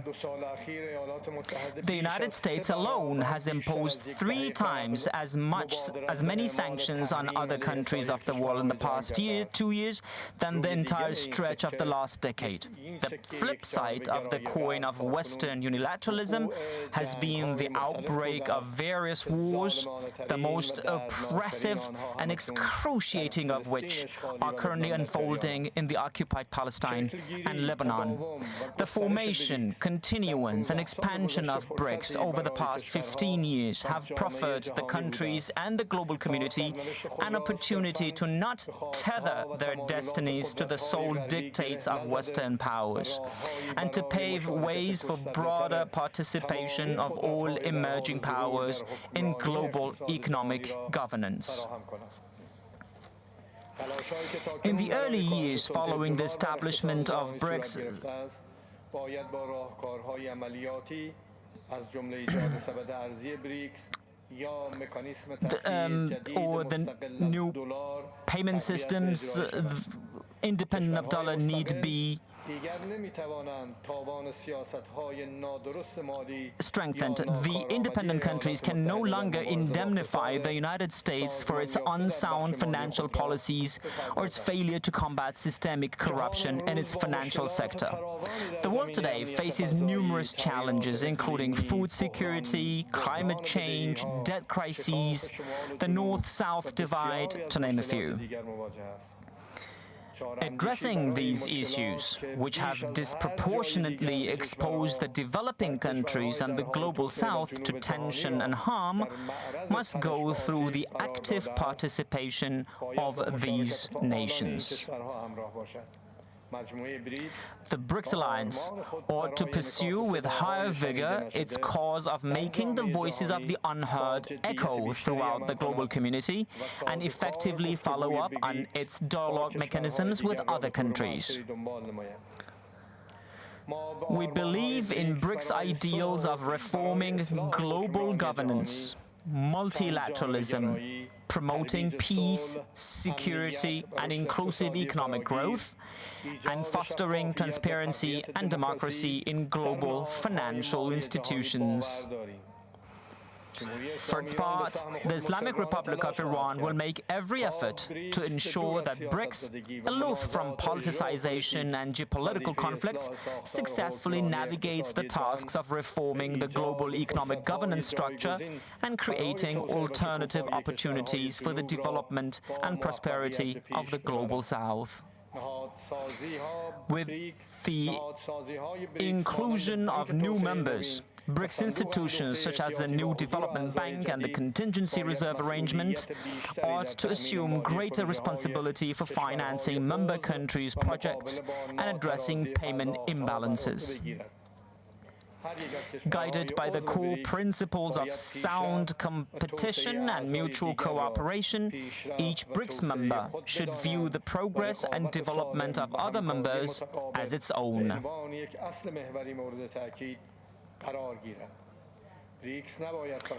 the United States alone has imposed 3 times as many sanctions on other countries of the world in the past 2 years than the entire stretch of the last decade. The flip side of the coin of Western unilateralism has been the outbreak of various wars, the most oppressive and excruciating of which are currently unfolding in the occupied Palestine and Lebanon. The formation, continuance and expansion of BRICS over the past 15 years have proffered the countries and the global community an opportunity to not tether their destinies to the sole dictates of Western powers, and to pave ways for broader participation of all emerging powers in global economic governance. In the early years following the establishment of BRICS, or the new payment systems independent of dollar need be strengthened. The independent countries can no longer indemnify the United States for its unsound financial policies or its failure to combat systemic corruption in its financial sector. The world today faces numerous challenges, including food security, climate change, debt crises, the North-South divide, to name a few. Addressing these issues, which have disproportionately exposed the developing countries and the global south to tension and harm, must go through the active participation of these nations. The BRICS alliance ought to pursue with higher vigor its cause of making the voices of the unheard echo throughout the global community and effectively follow up on its dialogue mechanisms with other countries. We believe in BRICS ideals of reforming global governance, multilateralism, promoting peace, security, and inclusive economic growth, and fostering transparency and democracy in global financial institutions. For its part, the Islamic Republic of Iran will make every effort to ensure that BRICS, aloof from politicization and geopolitical conflicts, successfully navigates the tasks of reforming the global economic governance structure and creating alternative opportunities for the development and prosperity of the global South. With the inclusion of new members, BRICS institutions such as the new Development Bank and the Contingency Reserve Arrangement ought to assume greater responsibility for financing member countries' projects and addressing payment imbalances. Guided by the core principles of sound competition and mutual cooperation, each BRICS member should view the progress and development of other members as its own.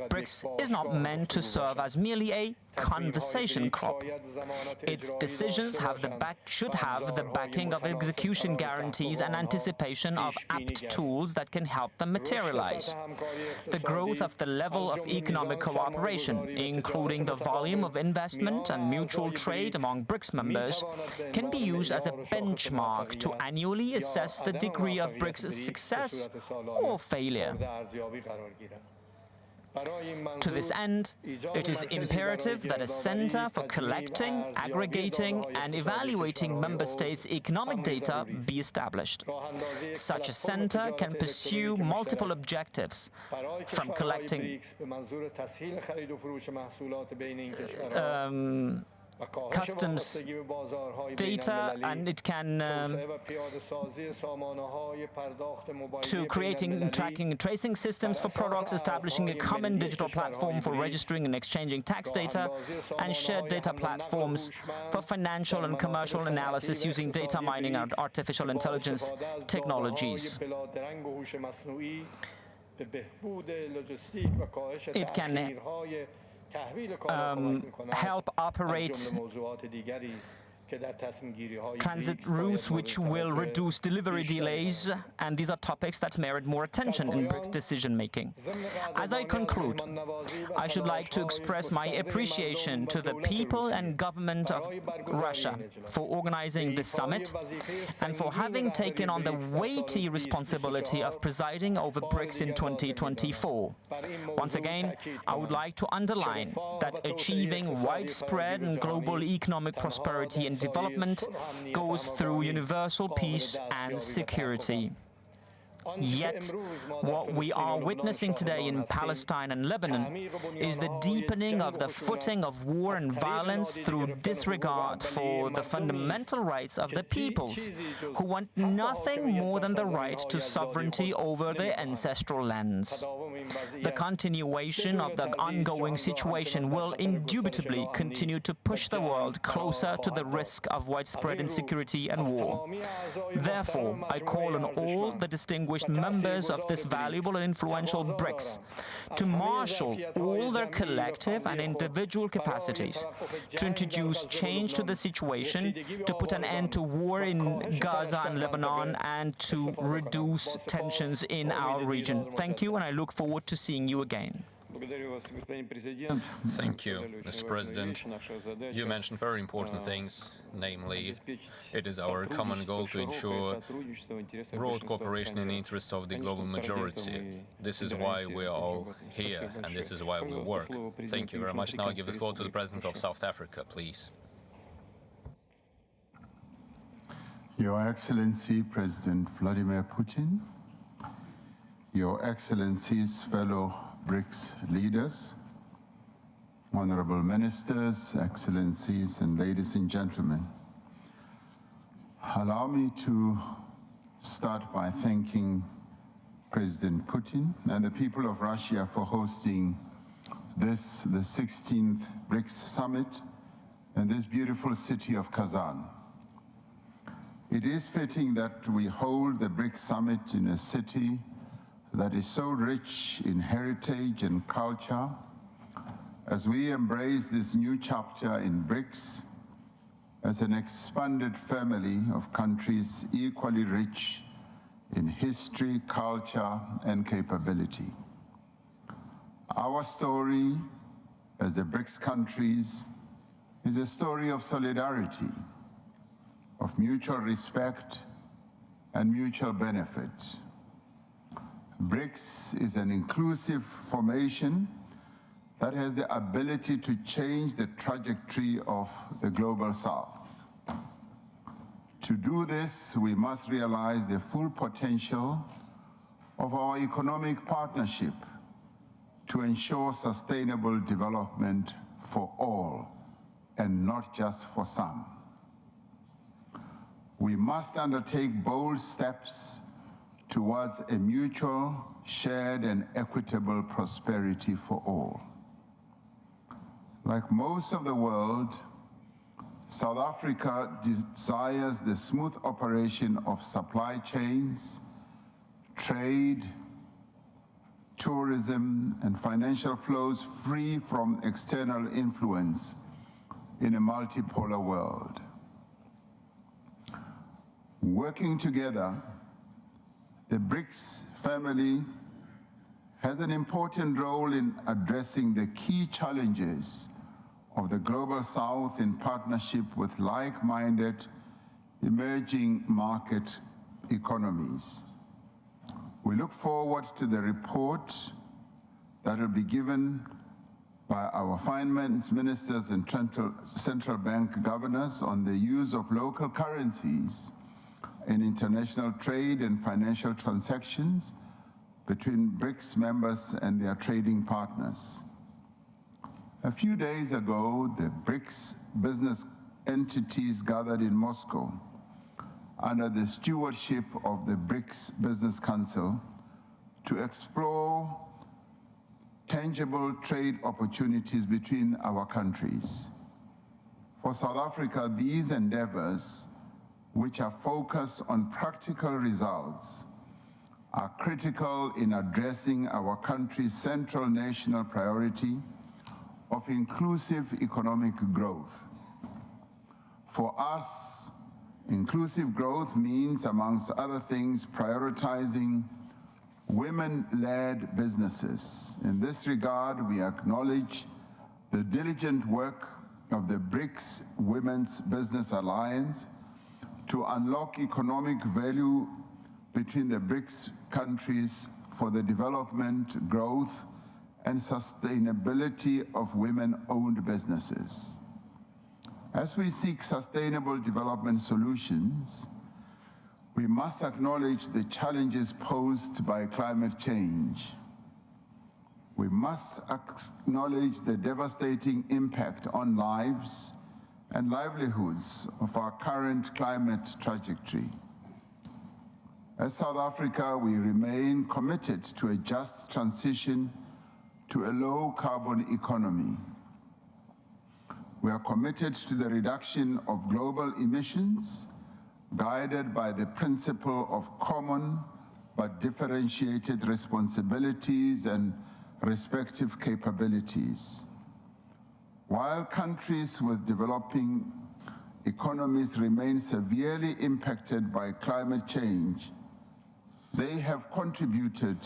BRICS is not meant to serve as merely a conversation club. Its decisions should have the backing of execution guarantees and anticipation of apt tools that can help them materialize. The growth of the level of economic cooperation, including the volume of investment and mutual trade among BRICS members, can be used as a benchmark to annually assess the degree of BRICS' success or failure. To this end, it is imperative that a center for collecting, aggregating, and evaluating member states' economic data be established. Such a center can pursue multiple objectives, from collecting customs data, and it can to creating tracking and tracing systems for products, establishing a common digital platform for registering and exchanging tax data, and shared data platforms for financial and commercial analysis using data mining and artificial intelligence technologies. It can help operate transit routes which will reduce delivery delays, and these are topics that merit more attention in BRICS decision-making. As I conclude, I should like to express my appreciation to the people and government of Russia for organizing this summit and for having taken on the weighty responsibility of presiding over BRICS in 2024. Once again, I would like to underline that achieving widespread and global economic prosperity and development goes through universal peace and security. Yet, what we are witnessing today in Palestine and Lebanon is the deepening of the footing of war and violence through disregard for the fundamental rights of the peoples, who want nothing more than the right to sovereignty over their ancestral lands. The continuation of the ongoing situation will indubitably continue to push the world closer to the risk of widespread insecurity and war. Therefore, I call on all the distinguished members of this valuable and influential BRICS to marshal all their collective and individual capacities to introduce change to the situation, to put an end to war in Gaza and Lebanon, and to reduce tensions in our region. Thank you, and I look forward to seeing you again. Thank you, Mr. President. You mentioned very important things, namely, it is our common goal to ensure broad cooperation in the interests of the global majority. This is why we are all here, and this is why we work. Thank you very much. Now I give the floor to the President of South Africa, please. Your Excellency, President Vladimir Putin, Your Excellencies, fellow BRICS leaders, honorable ministers, excellencies, and ladies and gentlemen. Allow me to start by thanking President Putin and the people of Russia for hosting this, the 16th BRICS Summit, in this beautiful city of Kazan. It is fitting that we hold the BRICS Summit in a city that is so rich in heritage and culture, as we embrace this new chapter in BRICS as an expanded family of countries equally rich in history, culture, and capability. Our story as the BRICS countries is a story of solidarity, of mutual respect and mutual benefit. BRICS is an inclusive formation that has the ability to change the trajectory of the global South. To do this, we must realize the full potential of our economic partnership to ensure sustainable development for all and not just for some. We must undertake bold steps towards a mutual, shared, and equitable prosperity for all. Like most of the world, South Africa desires the smooth operation of supply chains, trade, tourism, and financial flows free from external influence in a multipolar world. Working together, the BRICS family has an important role in addressing the key challenges of the Global South in partnership with like-minded emerging market economies. We look forward to the report that will be given by our finance ministers and central bank governors on the use of local currencies in international trade and financial transactions between BRICS members and their trading partners. A few days ago, the BRICS business entities gathered in Moscow under the stewardship of the BRICS Business Council to explore tangible trade opportunities between our countries. For South Africa, these endeavors, which are focused on practical results, are critical in addressing our country's central national priority of inclusive economic growth. For us, inclusive growth means, amongst other things, prioritizing women-led businesses. In this regard, we acknowledge the diligent work of the BRICS Women's Business Alliance to unlock economic value between the BRICS countries for the development, growth, and sustainability of women-owned businesses. As we seek sustainable development solutions, we must acknowledge the challenges posed by climate change. We must acknowledge the devastating impact on lives and livelihoods of our current climate trajectory. As South Africa, we remain committed to a just transition to a low-carbon economy. We are committed to the reduction of global emissions, guided by the principle of common but differentiated responsibilities and respective capabilities. While countries with developing economies remain severely impacted by climate change, they have contributed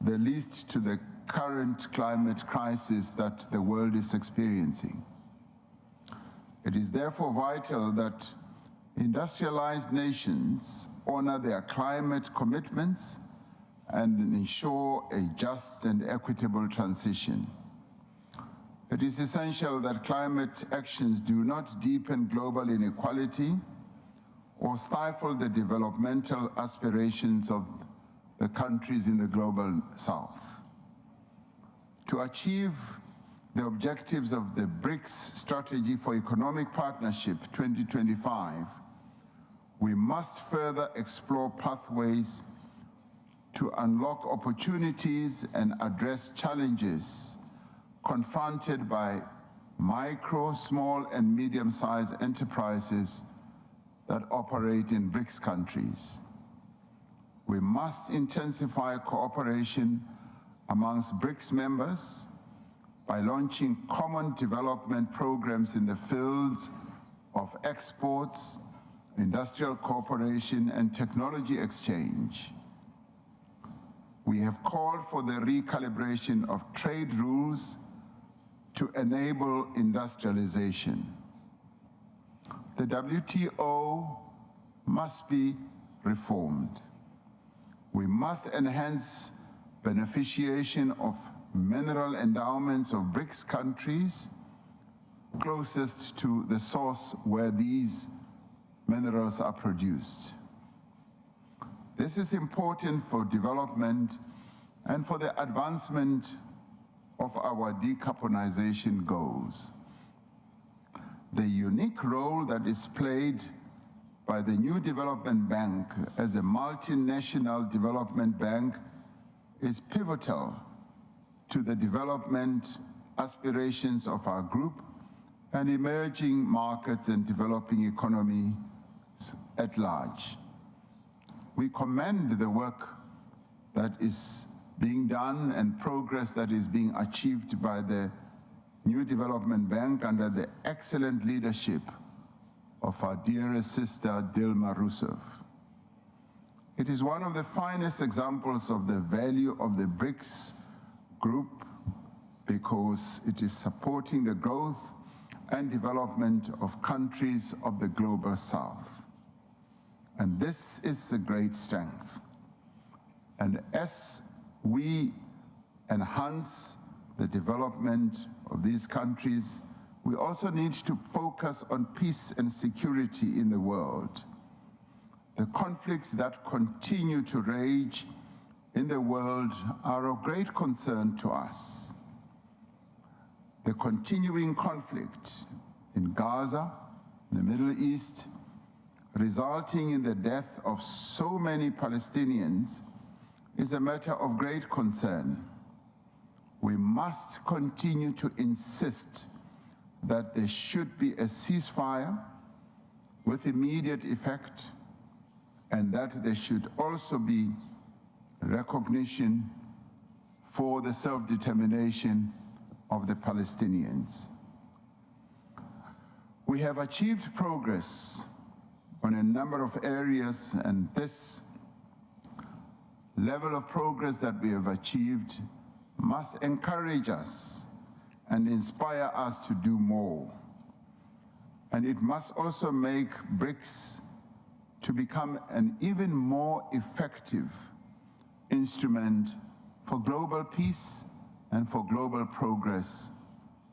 the least to the current climate crisis that the world is experiencing. It is therefore vital that industrialized nations honor their climate commitments and ensure a just and equitable transition. It is essential that climate actions do not deepen global inequality or stifle the developmental aspirations of the countries in the global south. To achieve the objectives of the BRICS Strategy for Economic Partnership 2025, we must further explore pathways to unlock opportunities and address challenges confronted by micro, small, and medium-sized enterprises that operate in BRICS countries. We must intensify cooperation amongst BRICS members by launching common development programs in the fields of exports, industrial cooperation, and technology exchange. We have called for the recalibration of trade rules to enable industrialization. The WTO must be reformed. We must enhance beneficiation of mineral endowments of BRICS countries closest to the source where these minerals are produced. This is important for development and for the advancement of our decarbonization goals. The unique role that is played by the new development bank as a multinational development bank is pivotal to the development aspirations of our group and emerging markets and developing economies at large. We commend the work that is being done and progress that is being achieved by the new development bank under the excellent leadership of our dearest sister, Dilma Rousseff. It is one of the finest examples of the value of the BRICS group because it is supporting the growth and development of countries of the global south. And this is a great strength. And as we enhance the development of these countries, we also need to focus on peace and security in the world. The conflicts that continue to rage in the world are of great concern to us. The continuing conflict in Gaza, the Middle East, resulting in the death of so many Palestinians, is a matter of great concern. We must continue to insist that there should be a ceasefire with immediate effect, and that there should also be recognition for the self-determination of the Palestinians. We have achieved progress on a number of areas, and this level of progress that we have achieved must encourage us and inspire us to do more. And it must also make BRICS to become an even more effective instrument for global peace and for global progress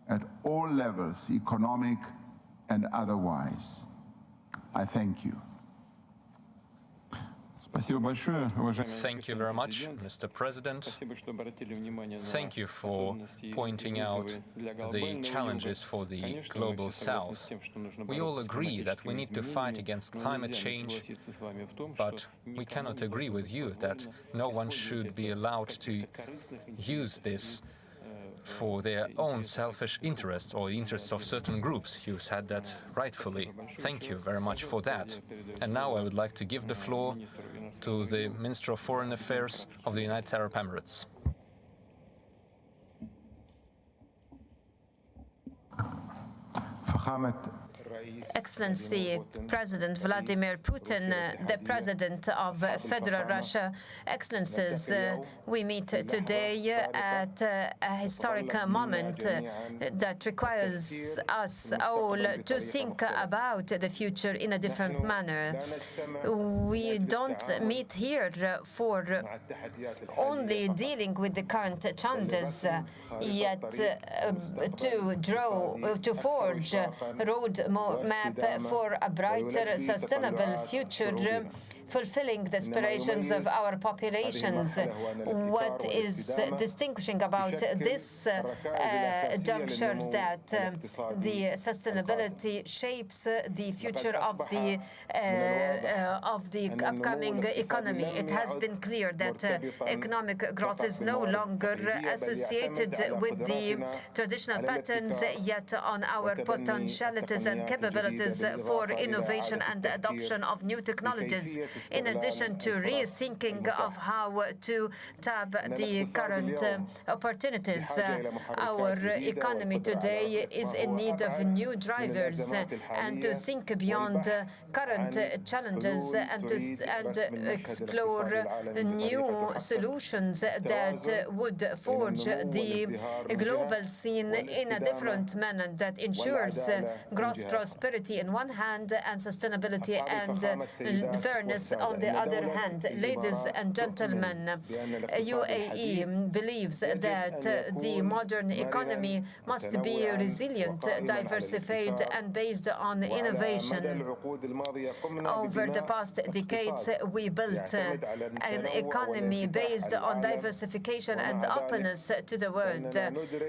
at all levels, economic and otherwise. I thank you. Thank you very much, Mr. President. Thank you for pointing out the challenges for the Global South. We all agree that we need to fight against climate change, but we cannot agree with you that no one should be allowed to use this for their own selfish interests or the interests of certain groups. You said that rightfully. Thank you very much for that. And now I would like to give the floor to the Minister of Foreign Affairs of the United Arab Emirates. Excellency President Vladimir Putin, the President of Federal Russia, Excellencies, we meet today at a historic moment that requires us all to think about the future in a different manner. We don't meet here for only dealing with the current challenges, yet to forge a roadmap for a brighter, sustainable future, fulfilling the aspirations of our populations. What is distinguishing about this juncture that the sustainability shapes the future of the upcoming economy. It has been clear that economic growth is no longer associated with the traditional patterns, yet on our potentialities and capabilities for innovation and the adoption of new technologies, in addition to rethinking of how to tap the current opportunities. Our economy today is in need of new drivers, and to think beyond current challenges and explore new solutions that would forge the global scene in a different manner that ensures growth, prosperity on one hand, and sustainability and fairness on the other hand. Ladies and gentlemen, UAE believes that the modern economy must be resilient, diversified, and based on innovation. Over the past decades, we built an economy based on diversification and openness to the world.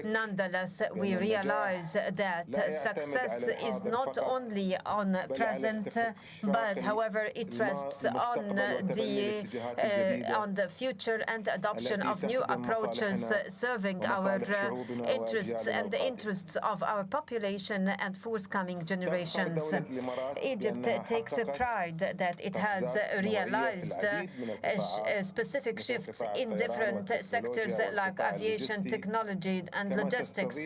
Nonetheless, we realize that success is not only on present, but however it rests on the future and adoption of new approaches serving our interests and the interests of our population and forthcoming generations. Egypt takes pride that it has realized specific shifts in different sectors like aviation, technology, and logistics,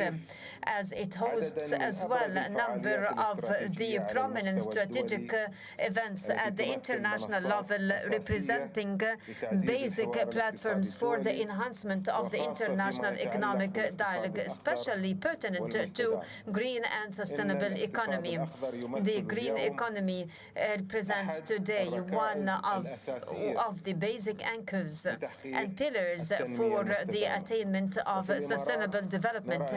as it hosts as well a number of the prominent strategic events at the international level, representing basic platforms for the enhancement of the international economic dialogue, especially pertinent to green and sustainable economy. The green economy represents today one of the basic anchors and pillars for the attainment of sustainable development.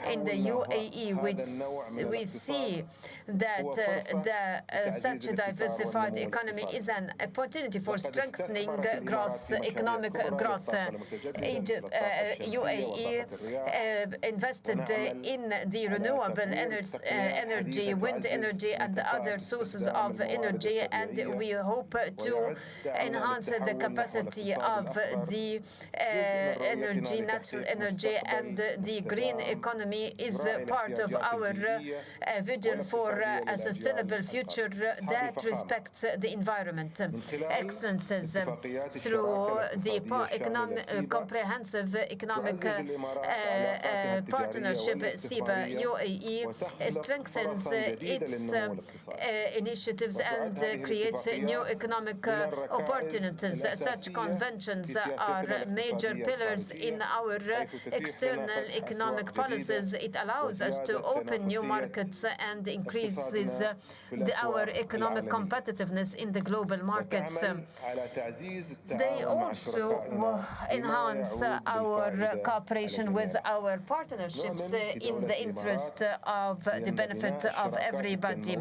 In the UAE, we see that such a diversified economy is an opportunity for strengthening economic growth. UAE invested in the renewable energy, wind energy, and other sources of energy, and we hope to enhance the capacity of the energy, natural energy, and the green economy is part of our vision for a sustainable future that respects the environment. Excellences, through the comprehensive economic partnership, CEBA, UAE strengthens its initiatives and creates new economic opportunities. Such conventions are major pillars in our external economic policies. It allows us to open new markets and increases our economic competitiveness in the global markets. They also enhance our cooperation with our partnerships in the interest of the benefit of everybody.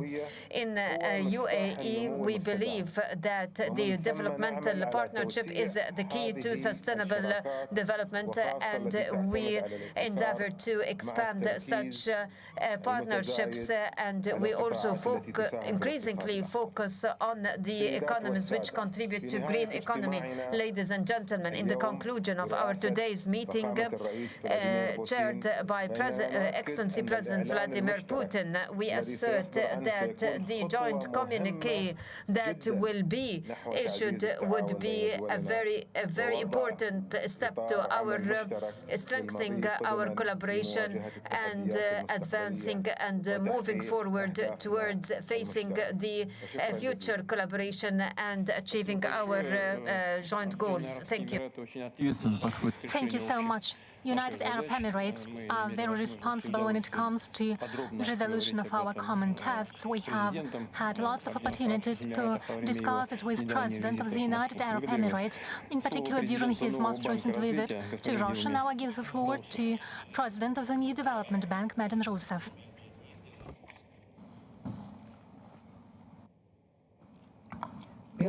In UAE, we believe that the developmental partnership is the key to sustainable development, and we endeavor to expand such partnerships, and we also increasingly focus on the economies which contribute to green economy. Ladies and gentlemen, in the conclusion of our today's meeting, chaired by Excellency President Vladimir Putin, we assert that the joint communiqué that will be issued would be a very important step to our strengthening our collaboration and advancing and moving forward towards facing the future collaboration and achieving our joint goals. Thank you. Thank you so much. United Arab Emirates are very responsible when it comes to resolution of our common tasks. We have had lots of opportunities to discuss it with President of the United Arab Emirates, in particular during his most recent visit to Russia. Now I give the floor to President of the New Development Bank, Madam Rousseff. I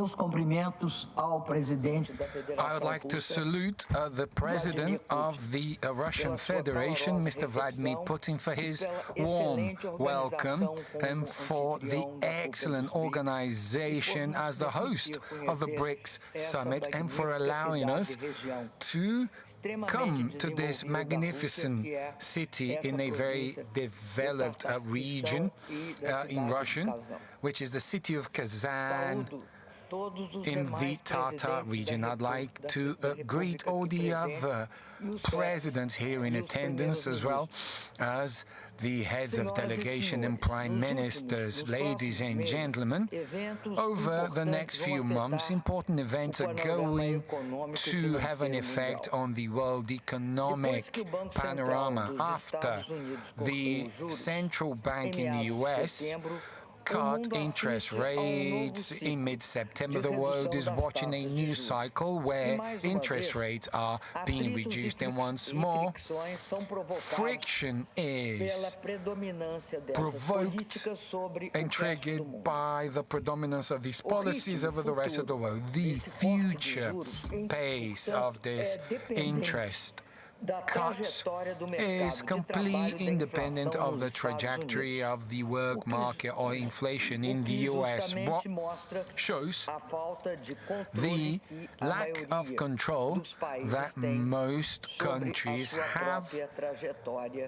would like to salute the President of the Russian Federation, Mr. Vladimir Putin, for his warm welcome and for the excellent organization as the host of the BRICS Summit, and for allowing us to come to this magnificent city in a very developed region in Russian, which is the city of Kazan in the Tatar region. I'd like to greet all the other presidents here in attendance, as well as the heads of delegation and prime ministers. Ladies and gentlemen, over the next few months, important events are going to have an effect on the world economic panorama. After the central bank in the US cut interest rates in mid-September, the world is watching a new cycle where interest rates are being reduced, and once more friction is provoked and triggered by the predominance of these policies over the rest of the world. The future pace of this interest cuts is completely independent of the trajectory of the work market or inflation in the US. What shows the lack of control that most countries have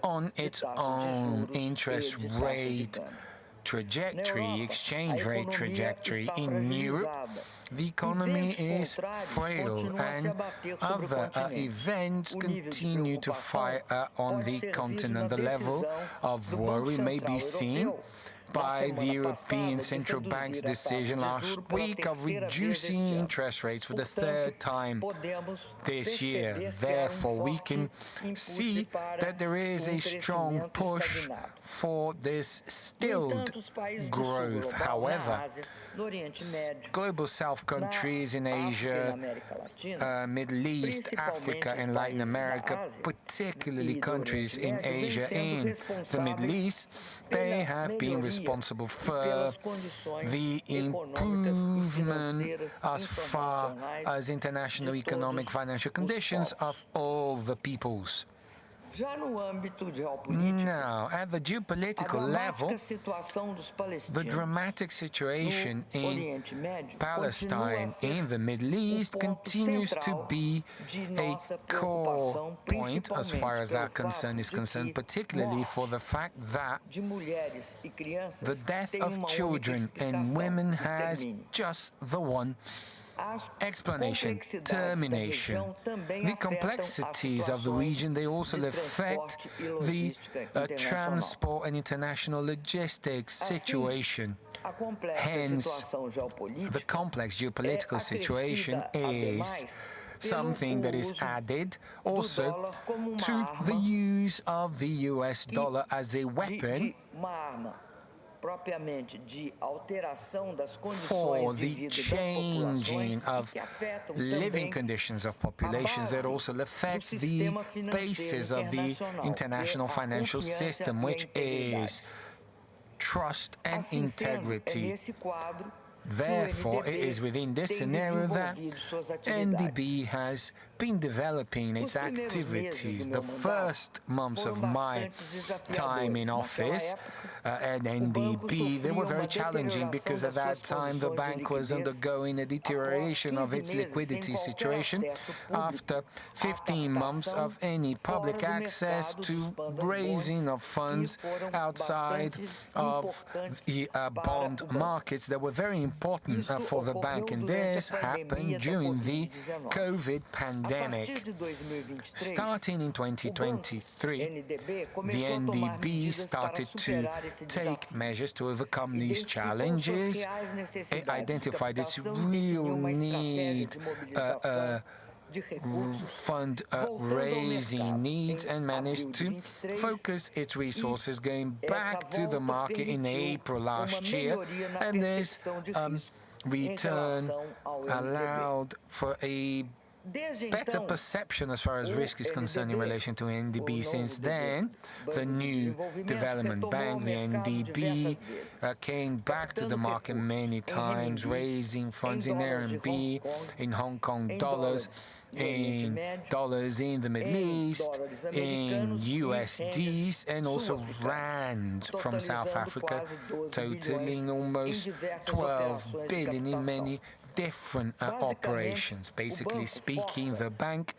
on its own interest rate trajectory, exchange rate trajectory. In Europe, the economy is frail, and other events continue to fire on the continent. The level of worry may be seen by the European Central Bank's decision last week of reducing interest rates for the third time this year. Therefore, we can see that there is a strong push for this stilled growth. However, global South countries in Asia, Middle East, Africa, and Latin America, particularly countries in Asia and the Middle East, they have been responsible for the improvement as far as international economic financial conditions of all the peoples. Now, at the geopolitical level, the dramatic situation in Palestine and the Middle East continues to be a core point as far as our concern is concerned, particularly for the fact that the death of children and women has just the one explanation, termination. The complexities of the region, they also affect the transport and international logistics situation. Hence, the complex geopolitical situation is something that is added also to the use of the US dollar as a weapon for the changing of living conditions of populations that also affects the basis of the international financial system, which is trust and integrity. Therefore, it is within this scenario that NDB has been developing its activities. The first months of my time in office at NDB, they were very challenging because at that time the bank was undergoing a deterioration of its liquidity situation after 15 months of any public access to raising of funds outside of the bond markets that were very important for the bank, and this happened during the COVID pandemic. Starting in 2023, the NDB started to take measures to overcome these challenges. It identified its real need fund-raising needs and managed to focus its resources going back to the market in April last year, and this return allowed for a better perception as far as risk is concerned in relation to NDB. Since then, the new development bank, the NDB, came back to the market many times, raising funds in RMB, in Hong Kong dollars, in dollars in the Middle East, in USDs, and also rands from South Africa, totaling almost 12 billion in many different operations. Basically speaking, the bank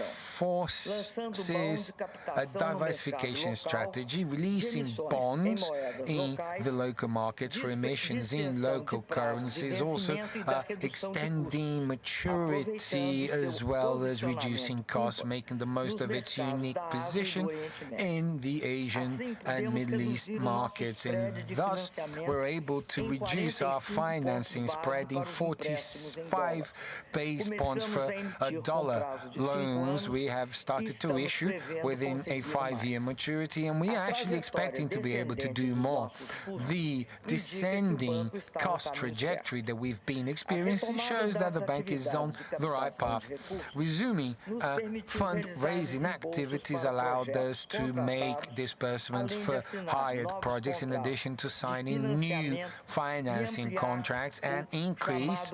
forces a diversification strategy, releasing bonds in the local markets for emissions in local currencies, also extending maturity as well as reducing costs, making the most of its unique position in the Asian and Middle East markets, and thus we're able to reduce our financing spread in 45 base points for dollar loans we have started to issue within a 5-year maturity, and we are actually expecting to be able to do more. The descending cost trajectory that we've been experiencing shows that the bank is on the right path. Resuming fundraising activities allowed us to make disbursements for hired projects in addition to signing new financing contracts and increase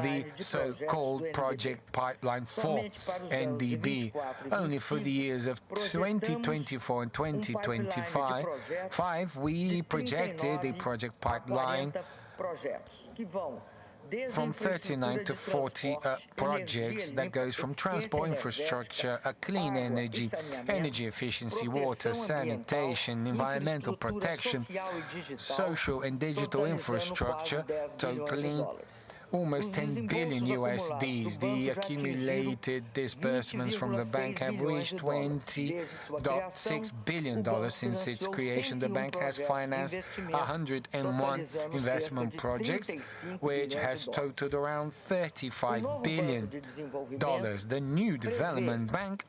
the so-called project pipeline for NDB. Only for the years of 2024 and 2025, we projected a project pipeline from 39 to 40 projects that goes from transport infrastructure, clean energy, energy efficiency, water, sanitation, environmental protection, social and digital infrastructure, totaling almost 10 billion USDs. The accumulated disbursements from the bank have reached $20.6 billion since its creation. The bank has financed 101 investment projects, which has totaled around $35 billion. The new development bank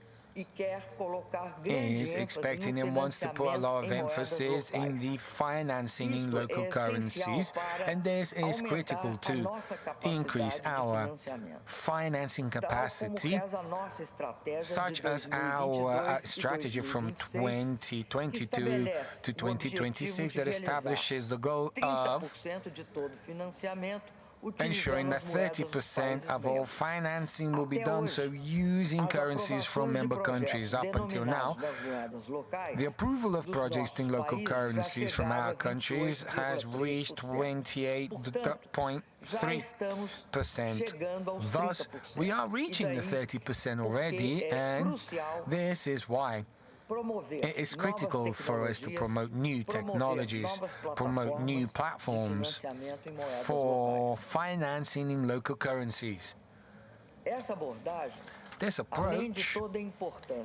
is expecting and wants to put a lot of emphasis in the financing in local currencies, and this is critical to increase our financing capacity, such as our strategy from 2022 to 2026 that establishes the goal of ensuring that 30% of all financing will be done so using currencies from member countries. Up until now, the approval of projects in local currencies from our countries has reached 28.3%. Thus, we are reaching the 30% already, and this is why it is critical for us to promote new technologies, promote new platforms for financing in local currencies. This approach,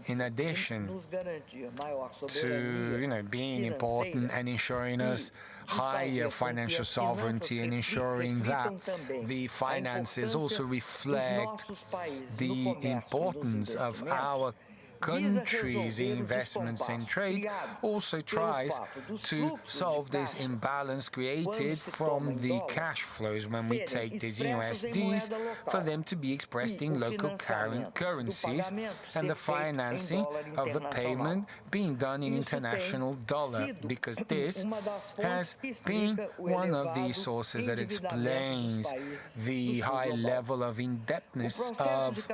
in addition to being important and ensuring us higher financial sovereignty and ensuring that the finances also reflect the importance of our countries' investments and trade, also tries to solve this imbalance created from the cash flows when we take these USDs for them to be expressed in local currencies and the financing of the payment being done in international dollar, because this has been one of the sources that explains the high level of indebtedness of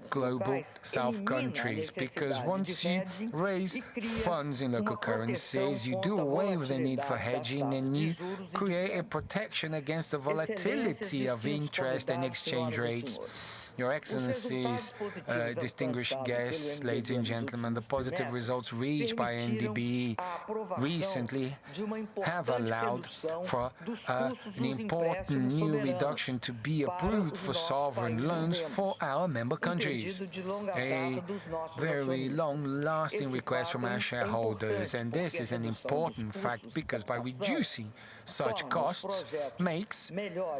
global South countries. Because once you raise funds in local currencies, you do away with the need for hedging and you create a protection against the volatility of interest and exchange rates. Your Excellencies, distinguished guests, ladies and gentlemen, the positive results reached by NDB recently have allowed for an important new reduction to be approved for sovereign loans for our member countries. A very long-lasting request from our shareholders, and this is an important fact because by reducing such costs makes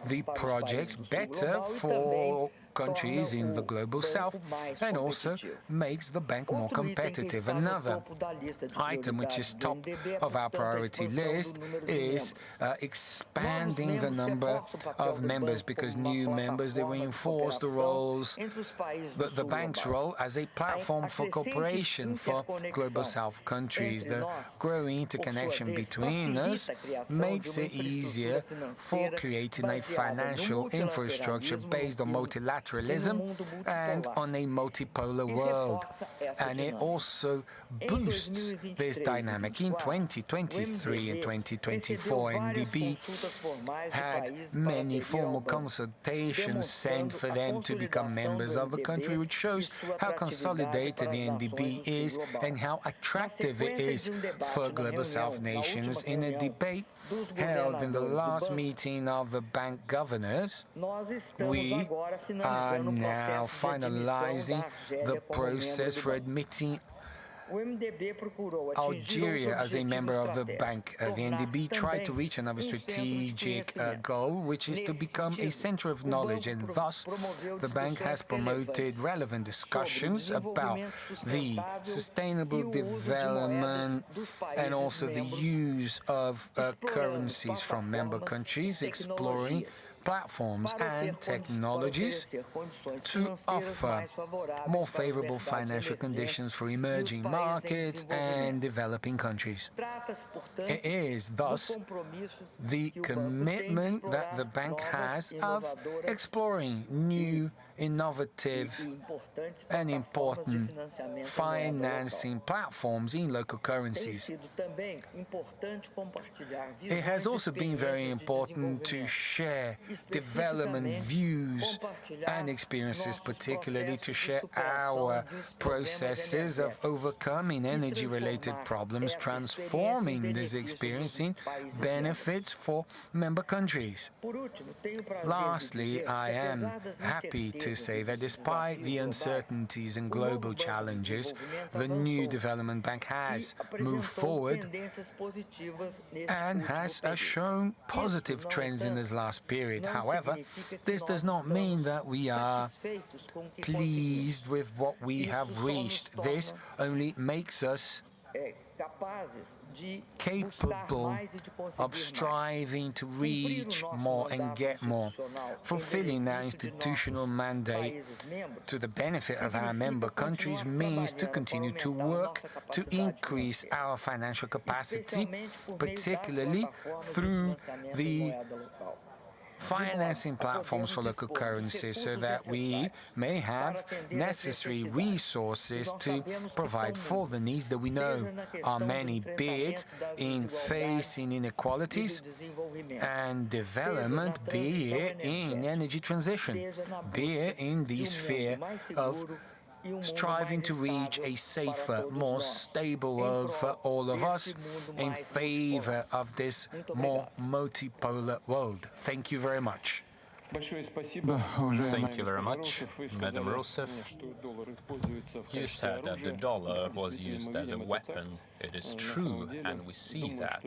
the projects better for countries in the global south and also makes the bank more competitive. Another item which is top of our priority list is expanding the number of members, because new members, they reinforce the roles, the bank's role as a platform for cooperation for global south countries. The growing interconnection between us makes it easier for creating a financial infrastructure based on multilateralism and on a multipolar world. And it also boosts this dynamic. In 2023 and 2024, NDB had many formal consultations sent for them to become members of the country, which shows how consolidated the NDB is and how attractive it is for global south nations. In a debate held in the last meeting of the bank governors, we are now finalizing the process for admitting Algeria as a member of the bank. The NDB tried to reach another strategic goal, which is to become a center of knowledge, and thus the bank has promoted relevant discussions about the sustainable development and also the use of currencies from member countries, exploring platforms and technologies to offer more favorable financial conditions for emerging markets and developing countries. It is thus the commitment that the bank has of exploring new, innovative and important financing platforms in local currencies. It has also been very important to share development views and experiences, particularly to share our processes of overcoming energy-related problems, transforming this experience in benefits for member countries. Lastly, I am happy to to say that despite the uncertainties and global challenges, the new development bank has moved forward and has shown positive trends in this last period. However, this does not mean that we are pleased with what we have reached. This only makes us capable of striving to reach more and get more. Fulfilling our institutional mandate to the benefit of our member countries means to continue to work to increase our financial capacity, particularly through the financing platforms for local currencies, so that we may have necessary resources to provide for the needs that we know are many, be it in facing inequalities and development, be it in energy transition, be it in the sphere of striving to reach a safer, more stable world for all of us in favor of this more multipolar world. Thank you very much. Thank you very much, Madam Rousseff. You said that the dollar was used as a weapon. It is true, and we see that.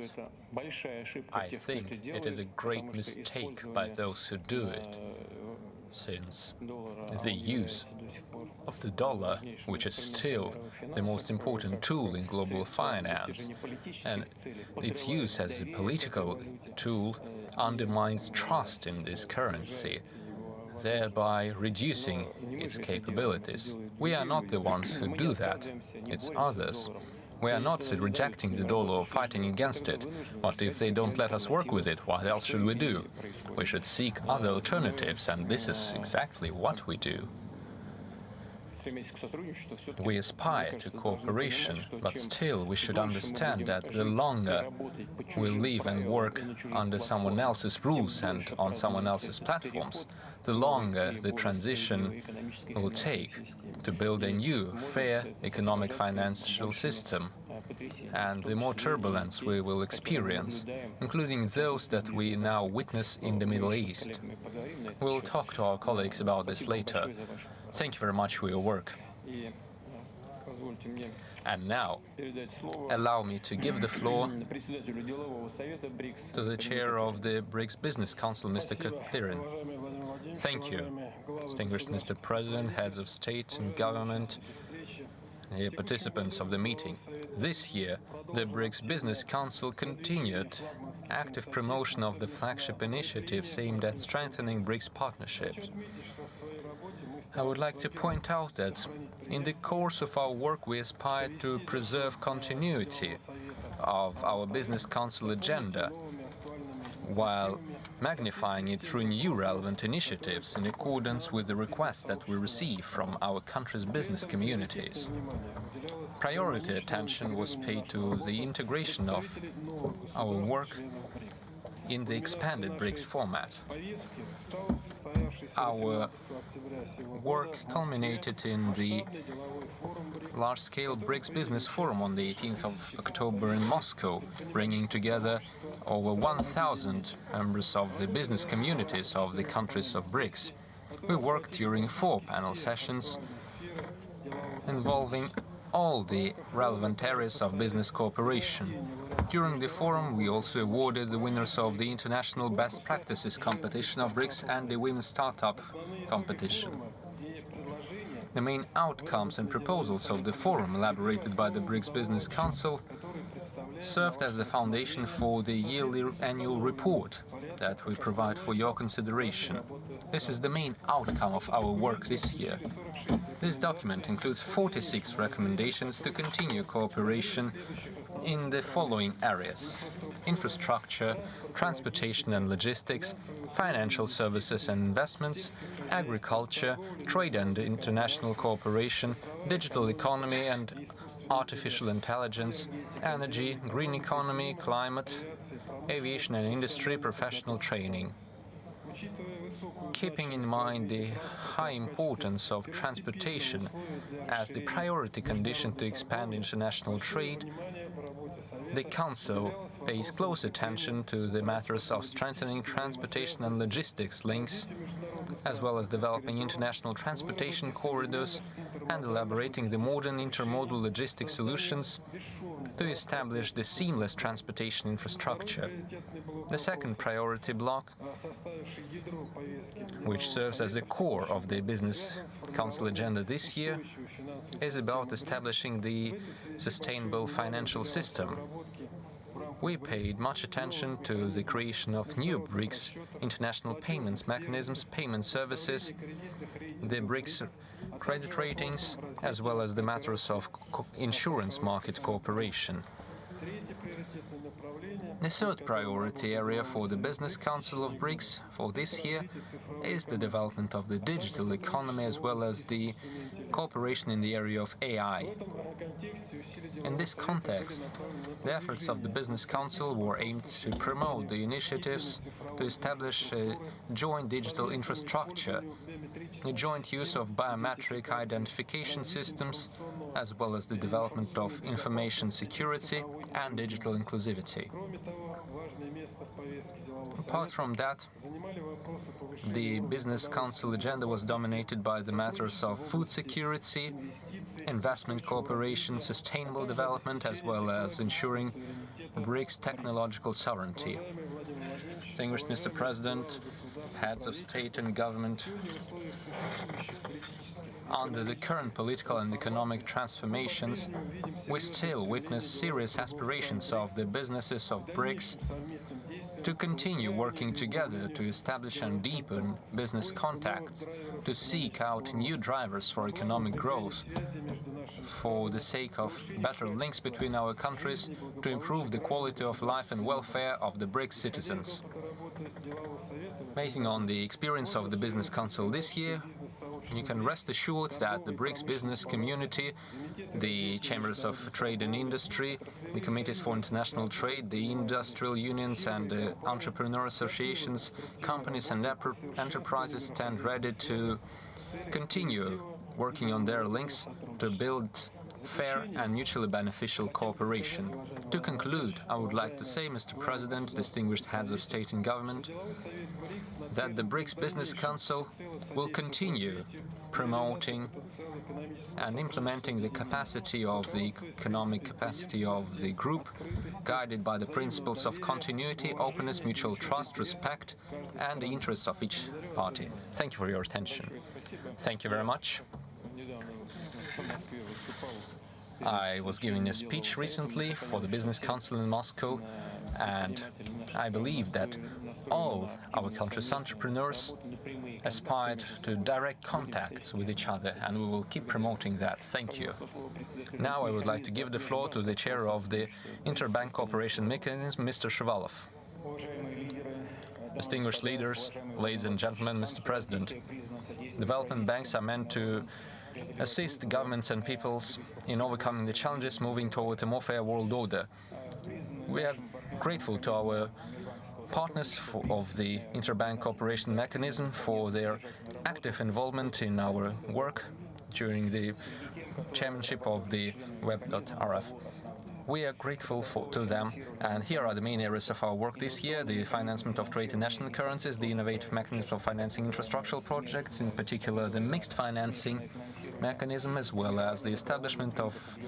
I think it is a great mistake by those who do it, since the use of the dollar, which is still the most important tool in global finance, and its use as a political tool undermines trust in this currency, thereby reducing its capabilities. We are not the ones who do that, it's others. We are not rejecting the dollar or fighting against it, but if they don't let us work with it, what else should we do? We should seek other alternatives, and this is exactly what we do. We aspire to cooperation, but still we should understand that the longer we live and work under someone else's rules and on someone else's platforms, the longer the transition will take to build a new, fair economic financial system, and the more turbulence we will experience, including those that we now witness in the Middle East. We'll talk to our colleagues about this later. Thank you very much for your work. And now, allow me to give the floor to the chair of the BRICS Business Council, Mr. Cyril. Thank you, distinguished Mr. President, heads of state and government, participants of the meeting. This year, the BRICS Business Council continued active promotion of the flagship initiatives aimed at strengthening BRICS partnerships. I would like to point out that in the course of our work we aspire to preserve continuity of our Business Council agenda, while magnifying it through new relevant initiatives in accordance with the requests that we receive from our country's business communities. Priority attention was paid to the integration of our work in the expanded BRICS format. Our work culminated in the large-scale BRICS Business Forum on the 18th of October in Moscow, bringing together over 1,000 members of the business communities of the countries of BRICS. We worked during 4 panel sessions involving all the relevant areas of business cooperation. During the forum, we also awarded the winners of the International Best Practices Competition of BRICS and the Women's Startup Competition. The main outcomes and proposals of the forum, elaborated by the BRICS Business Council, served as the foundation for the yearly annual report that we provide for your consideration. This is the main outcome of our work this year. This document includes 46 recommendations to continue cooperation in the following areas: infrastructure, transportation and logistics, financial services and investments, agriculture, trade and international cooperation, digital economy and artificial intelligence, energy, green economy, climate, aviation and industry, professional training. Keeping in mind the high importance of transportation as the priority condition to expand international trade, the Council pays close attention to the matters of strengthening transportation and logistics links, as well as developing international transportation corridors and elaborating the modern intermodal logistics solutions to establish the seamless transportation infrastructure. The second priority block, which serves as the core of the Business Council agenda this year, is about establishing the sustainable financial system. We paid much attention to the creation of new BRICS international payments mechanisms, payment services, the BRICS credit ratings, as well as the matters of insurance market cooperation. The third priority area for the Business Council of BRICS for this year is the development of the digital economy as well as the cooperation in the area of AI. In this context, the efforts of the Business Council were aimed to promote the initiatives to establish a joint digital infrastructure, the joint use of biometric identification systems, as well as the development of information security and digital inclusivity. Apart from that, the Business Council agenda was dominated by the matters of food security, investment cooperation, sustainable development, as well as ensuring BRICS technological sovereignty. Distinguished Mr. President, heads of state and government, under the current political and economic transformations, we still witness serious aspirations of the businesses of BRICS to continue working together to establish and deepen business contacts, to seek out new drivers for economic growth, for the sake of better links between our countries, to improve the quality of life and welfare of the BRICS citizens. Basing on the experience of the Business Council this year, you can rest assured that the BRICS business community, the Chambers of Trade and Industry, the Committees for International Trade, the industrial unions and entrepreneur associations, companies and enterprises stand ready to continue working on their links to build fair and mutually beneficial cooperation. To conclude, I would like to say, Mr. President, distinguished heads of state and government, that the BRICS Business Council will continue promoting and implementing the capacity of the economic capacity of the group, guided by the principles of continuity, openness, mutual trust, respect, and the interests of each party. Thank you for your attention. Thank you very much. I was giving a speech recently for the Business Council in Moscow, and I believe that all our country's entrepreneurs aspired to direct contacts with each other, and we will keep promoting that. Thank you. Now I would like to give the floor to the chair of the Interbank Cooperation Mechanism, Mr. Shuvalov. Distinguished leaders, ladies and gentlemen, Mr. President, development banks are meant to assist governments and peoples in overcoming the challenges moving toward a more fair world order. We are grateful to our partners of the Interbank Cooperation Mechanism for their active involvement in our work during the chairmanship of the Web.RF. We are grateful to them, and here are the main areas of our work this year: the financement of trade in national currencies, the innovative mechanism of financing infrastructural projects, in particular the mixed financing mechanism, as well as the establishment of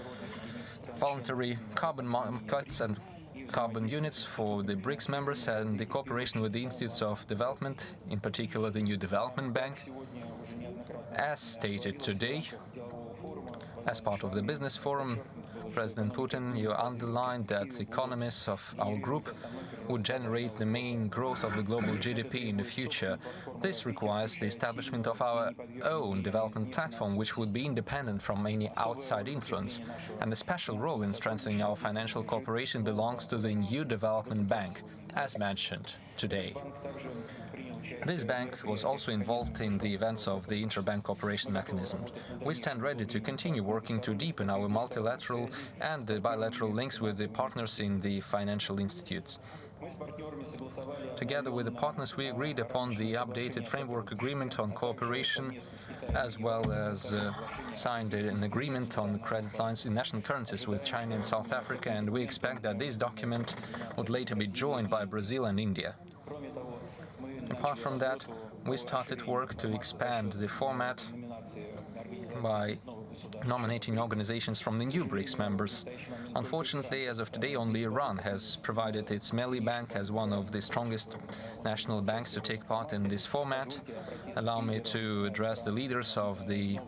voluntary carbon markets and carbon units for the BRICS members, and the cooperation with the Institutes of Development, in particular the new Development Bank. As stated today, as part of the Business Forum, President Putin, you underlined that the economies of our group would generate the main growth of the global GDP in the future. This requires the establishment of our own development platform, which would be independent from any outside influence. And a special role in strengthening our financial cooperation belongs to the new Development Bank, as mentioned today. This bank was also involved in the events of the Interbank Cooperation Mechanism. We stand ready to continue working to deepen our multilateral and bilateral links with the partners in the financial institutes. Together with the partners, we agreed upon the updated framework agreement on cooperation, as well as signed an agreement on credit lines in national currencies with China and South Africa, and we expect that this document would later be joined by Brazil and India. Apart from that, we started work to expand the format by nominating organizations from the new BRICS members. Unfortunately, as of today, only Iran has provided its Meli Bank as one of the strongest national banks to take part in this format. Allow me to address the leaders of the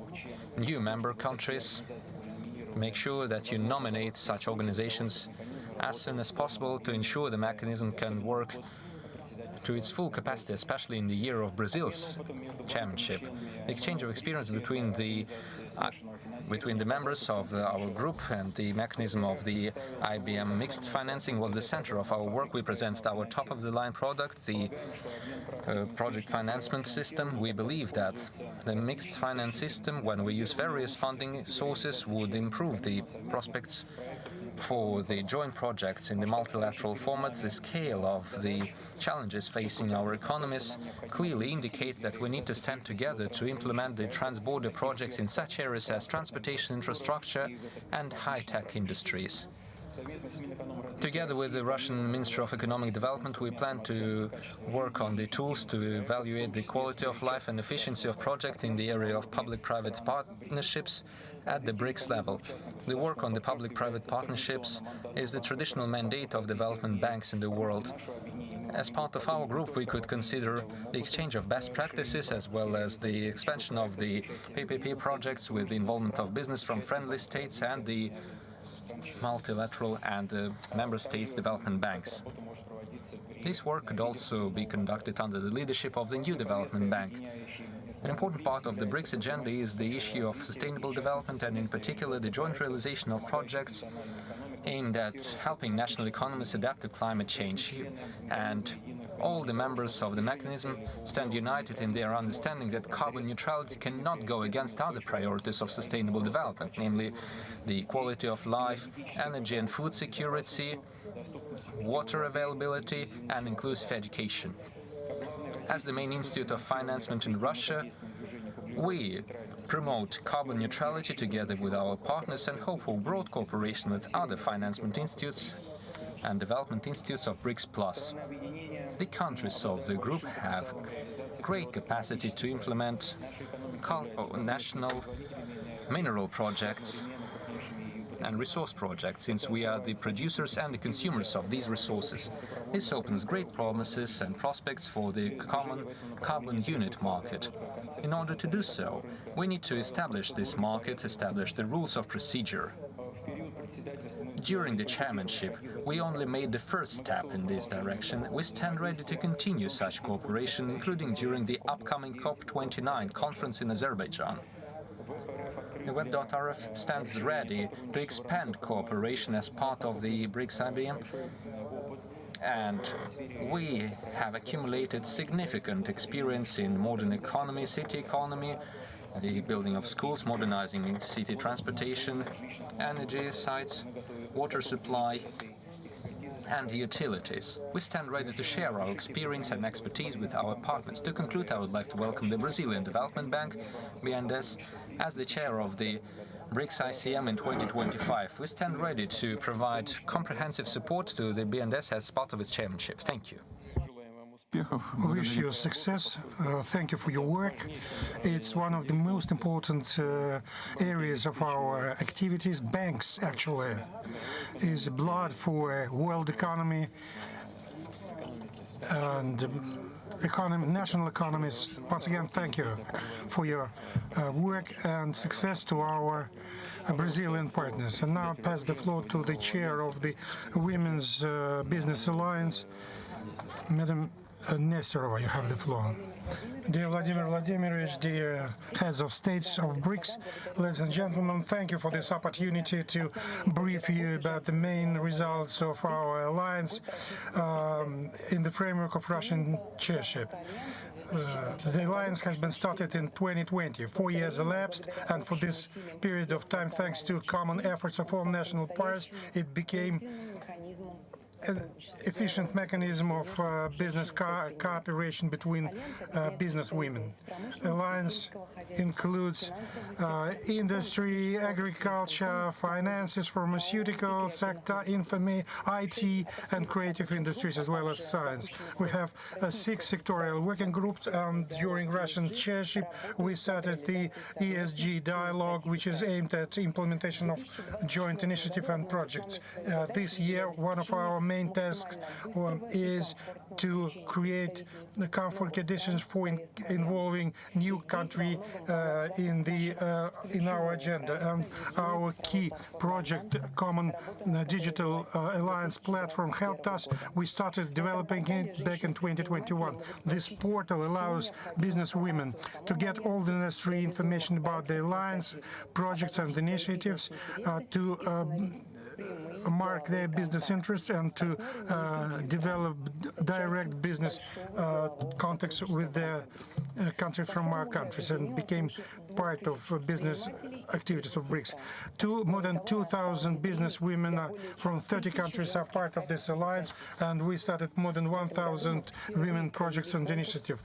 new member countries. Make sure that you nominate such organizations as soon as possible to ensure the mechanism can work to its full capacity, especially in the year of Brazil's chairmanship. The exchange of experience between the members of our group and the mechanism of the IBM mixed financing was the center of our work. We presented our top-of-the-line product, the project financement system. We believe that the mixed finance system, when we use various funding sources, would improve the prospects for the joint projects in the multilateral format. The scale of the challenges facing our economies clearly indicates that we need to stand together to implement the trans-border projects in such areas as transportation infrastructure and high-tech industries. Together with the Russian Ministry of Economic Development, we plan to work on the tools to evaluate the quality of life and efficiency of projects in the area of public-private partnerships at the BRICS level. The work on the public-private partnerships is the traditional mandate of development banks in the world. As part of our group, we could consider the exchange of best practices as well as the expansion of the PPP projects with the involvement of business from friendly states and the multilateral and member states development banks. This work could also be conducted under the leadership of the new development bank. An important part of the BRICS agenda is the issue of sustainable development, and in particular the joint realization of projects aimed at helping national economies adapt to climate change. And all the members of the mechanism stand united in their understanding that carbon neutrality cannot go against other priorities of sustainable development, namely the quality of life, energy and food security, water availability, and inclusive education. As the main institute of financement in Russia, we promote carbon neutrality together with our partners and hope for broad cooperation with other financement institutes and development institutes of BRICS+. The countries of the group have great capacity to implement national mineral projects and resource projects, since we are the producers and the consumers of these resources. This opens great promises and prospects for the common carbon unit market. In order to do so, we need to establish this market, establish the rules of procedure. During the chairmanship, we only made the first step in this direction. We stand ready to continue such cooperation, including during the upcoming COP29 conference in Azerbaijan. The Web.RF stands ready to expand cooperation as part of the BRICS IBM, and we have accumulated significant experience in modern economy, city economy, the building of schools, modernizing city transportation, energy sites, water supply, and utilities. We stand ready to share our experience and expertise with our partners. To conclude, I would like to welcome the Brazilian Development Bank, BNDES, as the chair of the BRICS ICM in 2025. We stand ready to provide comprehensive support to the BNDES as part of its chairmanship. Thank you. We wish you success. Thank you for your work. It's one of the most important areas of our activities. Banks, actually, is blood for world economy and national economies. Once again, thank you for your work and success to our Brazilian partners. And now I pass the floor to the chair of the Women's Business Alliance, Madam Nesterova. You have the floor. Dear Vladimir Vladimirovich, dear heads of states of BRICS, ladies and gentlemen, thank you for this opportunity to brief you about the main results of our alliance in the framework of Russian chairship. The alliance has been started in 2020. 4 years elapsed, and for this period of time, thanks to common efforts of all national parties, it became efficient mechanism of business cooperation between business women. Alliance includes industry, agriculture, finances, pharmaceutical sector, infamy, IT, and creative industries, as well as science. We have 6 sectorial working groups. During Russian chairship, we started the ESG dialogue, which is aimed at implementation of joint initiative and projects. This year, one of our main tasks is to create the comfort conditions for involving new country in our agenda. Our key project, Common Digital Alliance Platform, helped us. We started developing it back in 2021. This portal allows business women to get all the necessary information about the alliance projects and initiatives, to mark their business interests and to develop direct business contacts with their country from our countries, and became part of business activities of BRICS. More than 2,000 business women from 30 countries are part of this alliance, and we started more than 1,000 women projects and initiatives.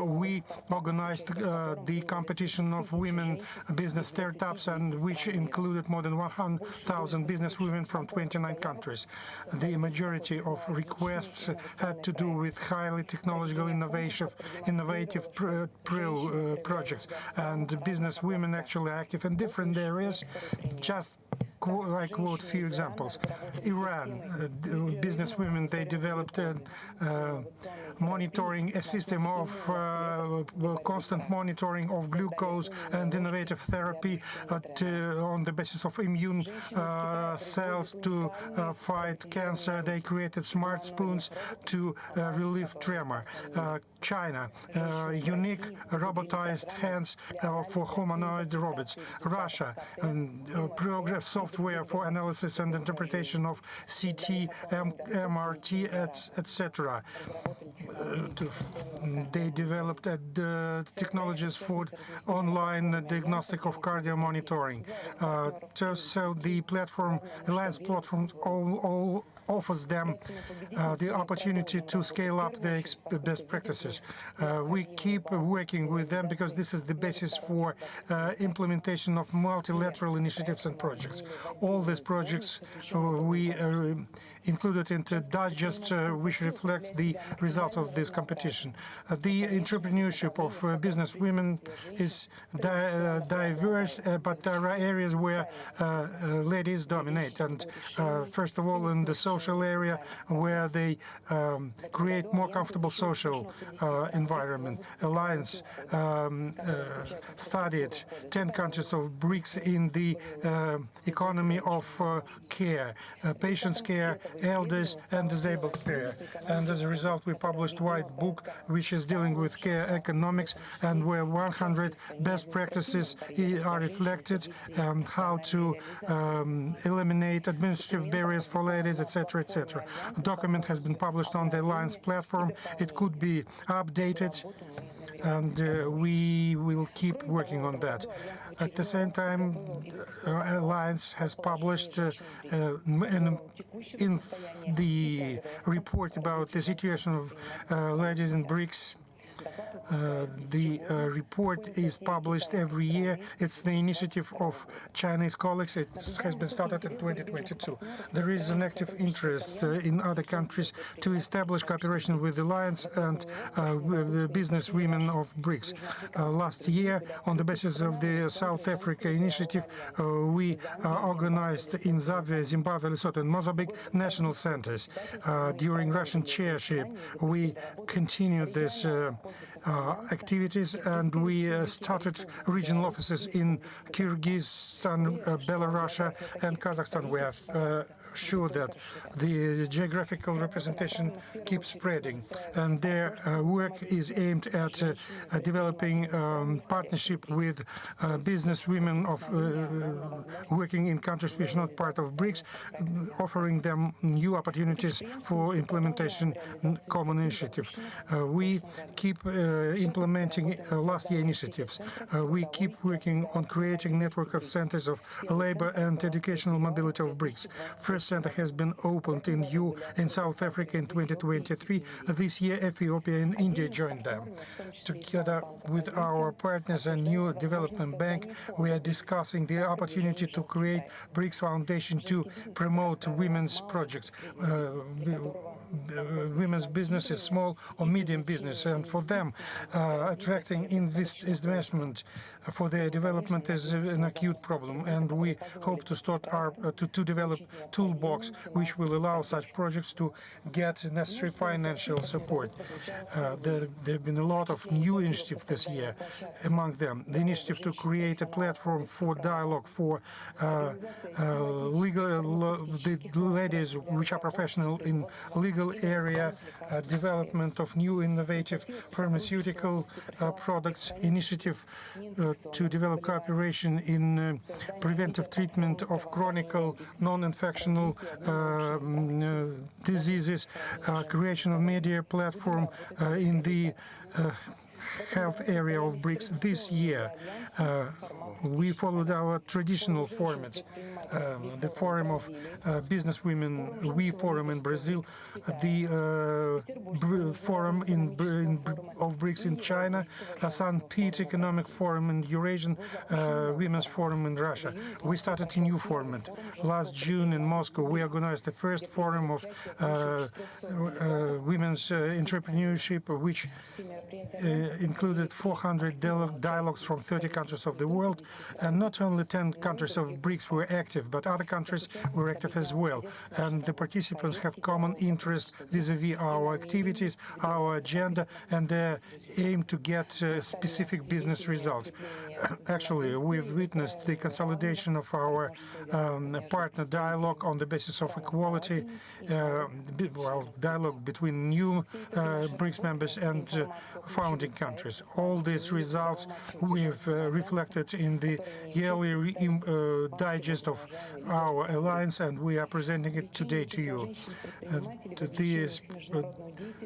We organized the competition of women business startups, and which included more than 100,000 business women from 29 countries. The majority of requests had to do with highly technological innovative projects, and business women actually active in different areas. Just I quote a few examples. Iran, business women, they developed a system of constant monitoring of glucose and innovative therapy on the basis of immune cells to fight cancer. They created smart spoons to relieve tremor. China, unique robotized hands for humanoid robots. Russia, progress software for analysis and interpretation of CT, MRT, etc. They developed technologies for online diagnostic of cardio monitoring. So the alliance platform offers them the opportunity to scale up the best practices. We keep working with them because this is the basis for implementation of multilateral initiatives and projects. All these projects we included into digest, which reflects the results of this competition. The entrepreneurship of business women is diverse, but there are areas where ladies dominate. And first of all, in the social area, where they create more comfortable social environment. Alliance studied 10 countries of BRICS in the economy of care, patients' care, elders and disabled care. And as a result, we published a white book which is dealing with care economics, and where 100 best practices are reflected, how to eliminate administrative barriers for ladies, etc., etc. The document has been published on the Alliance platform. It could be updated, and we will keep working on that. At the same time, Alliance has published in the report about the situation of ladies in BRICS. The report is published every year. It's the initiative of Chinese colleagues. It has been started in 2022. There is an active interest in other countries to establish cooperation with the Alliance and business women of BRICS. Last year, on the basis of the South Africa initiative, we organized in Zambia, Zimbabwe, Lesotho, and Mozambique national centers. During Russian chairship, we continued this activities, and we started regional offices in Kyrgyzstan, Belarus, and Kazakhstan. We have sure that the geographical representation keeps spreading, and their work is aimed at developing partnership with business women of working in countries which are not part of BRICS, offering them new opportunities for implementation common initiatives. We keep implementing last year initiatives. We keep working on creating network of centers of labor and educational mobility of BRICS. First center has been opened in South Africa in 2023. This year, Ethiopia and India joined them. Together with our partners and new development bank, we are discussing the opportunity to create BRICS Foundation to promote women's projects. Women's business is small or medium business, and for them, attracting investment for their development is an acute problem. And we hope to start to develop toolbox which will allow such projects to get necessary financial support. There have been a lot of new initiatives this year. Among them, the initiative to create a platform for dialogue for the ladies which are professional in legal area, development of new innovative pharmaceutical products, initiative to develop cooperation in preventive treatment of chronic non-infectional diseases, creation of media platform in the health area of BRICS. This year, we followed our traditional formats. The Forum of Businesswomen, we Forum in Brazil, the Forum of BRICS in China, St. Pete Economic Forum in Eurasian Women's Forum in Russia. We started a new format. Last June in Moscow, we organized the first Forum of Women's Entrepreneurship, which included 400 dialogues from 30 countries of the world, and not only 10 countries of BRICS were active, but other countries were active as well. And the participants have common interest vis-à-vis our activities, our agenda, and their aim to get specific business results. Actually, we've witnessed the consolidation of our partner dialogue on the basis of equality, dialogue between new BRICS members and founding countries. All these results we've reflected in the yearly digest of our alliance, and we are presenting it today to you.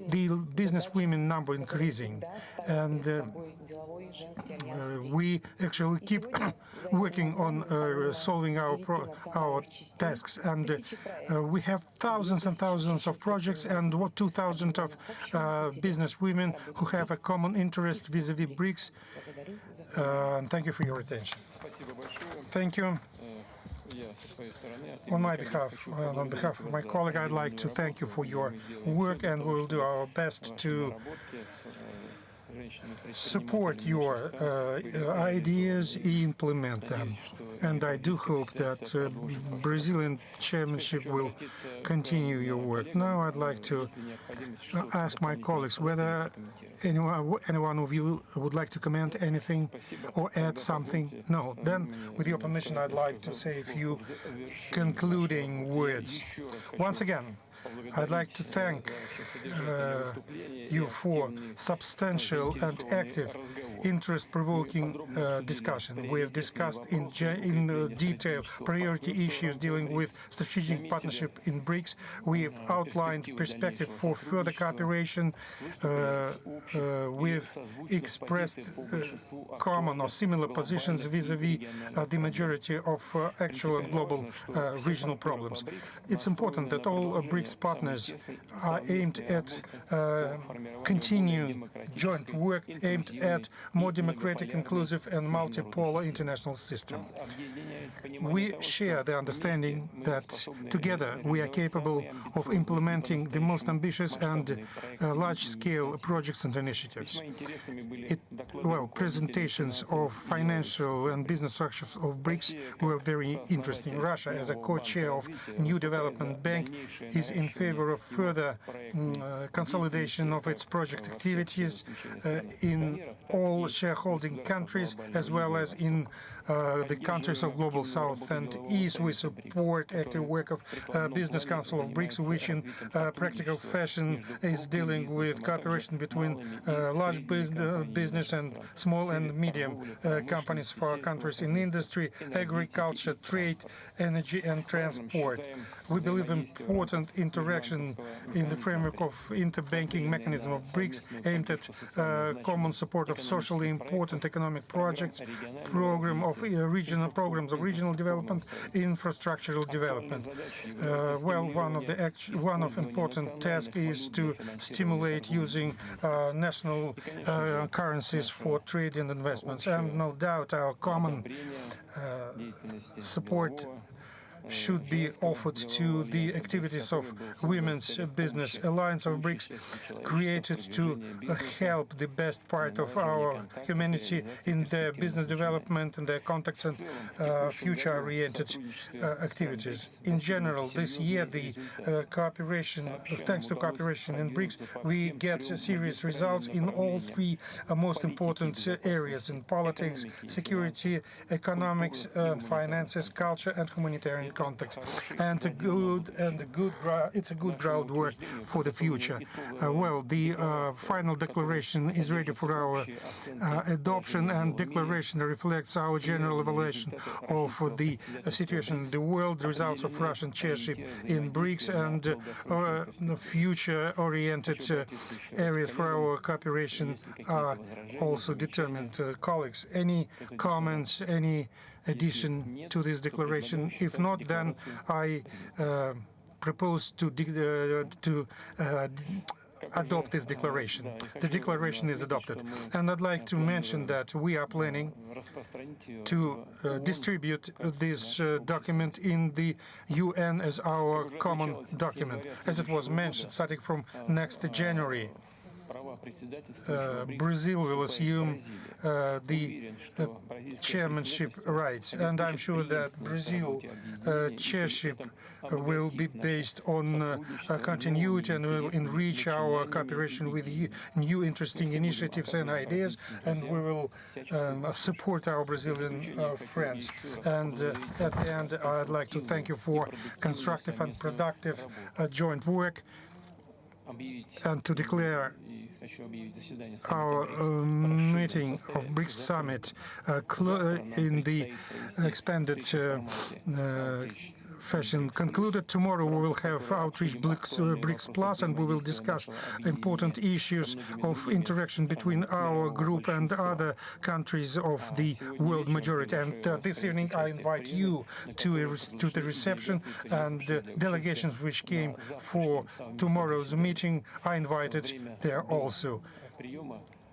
The business women number increasing, and we actually keep working on solving our tasks, and we have thousands and thousands of projects and 2,000 of business women who have a common interest vis-à-vis BRICS. And thank you for your attention. Thank you. On my behalf, on behalf of my colleague, I'd like to thank you for your work, and we'll do our best to support your ideas, implement them. And I do hope that Brazilian chairmanship will continue your work. Now I'd like to ask my colleagues whether anyone of you would like to comment anything or add something. No. Then, with your permission, I'd like to say a few concluding words. Once again, I'd like to thank you for substantial and active, interest-provoking discussion. We have discussed in detail priority issues dealing with strategic partnership in BRICS. We have outlined perspective for further cooperation. We've expressed common or similar positions vis-à-vis the majority of actual and global regional problems. It's important that all BRICS partners are aimed at continuing joint work aimed at more democratic, inclusive, and multipolar international system. We share the understanding that together we are capable of implementing the most ambitious and large-scale projects and initiatives. Presentations of financial and business structures of BRICS were very interesting. Russia, as a co-chair of New Development Bank, is in favor of further consolidation of its project activities in all shareholding countries, as well as in the countries of Global South and East. We support active work of Business Council of BRICS, which in practical fashion is dealing with cooperation between large business and small and medium companies for our countries in industry, agriculture, trade, energy, and transport. We believe important interaction in the framework of interbanking mechanism of BRICS aimed at common support of social especially important economic projects, programs of regional development, infrastructural development. Well, one of important tasks is to stimulate using national currencies for trade and investments, and no doubt our common support should be offered to the activities of Women's Business Alliance of BRICS, created to help the best part of our humanity in their business development and their contacts and future-oriented activities. In general, this year, the cooperation, thanks to cooperation in BRICS, we get serious results in all three most important areas: in politics, security, economics, finances, culture, and humanitarian context, and it's a good groundwork for the future. Well, the final declaration is ready for our adoption, and declaration reflects our general evaluation of the situation in the world, the results of Russian chairship in BRICS, and future-oriented areas for our cooperation are also determined. Colleagues, any comments, any addition to this declaration? If not, then I propose to adopt this declaration. The declaration is adopted. And I'd like to mention that we are planning to distribute this document in the UN as our common document. As it was mentioned, starting from next January, Brazil will assume the chairmanship rights, and I'm sure that Brazil chairship will be based on continuity and will enrich our cooperation with new interesting initiatives and ideas, and we will support our Brazilian friends. And at the end, I'd like to thank you for constructive and productive joint work, and to declare our meeting of BRICS Summit in the expanded fashion concluded. Tomorrow we will have outreach BRICS Plus, and we will discuss important issues of interaction between our group and other countries of the world majority. And this evening I invite you to the reception, and delegations which came for tomorrow's meeting are invited there also.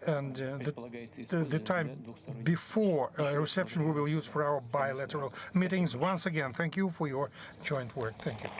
And the time before reception we will use for our bilateral meetings. Once again, thank you for your joint work. Thank you.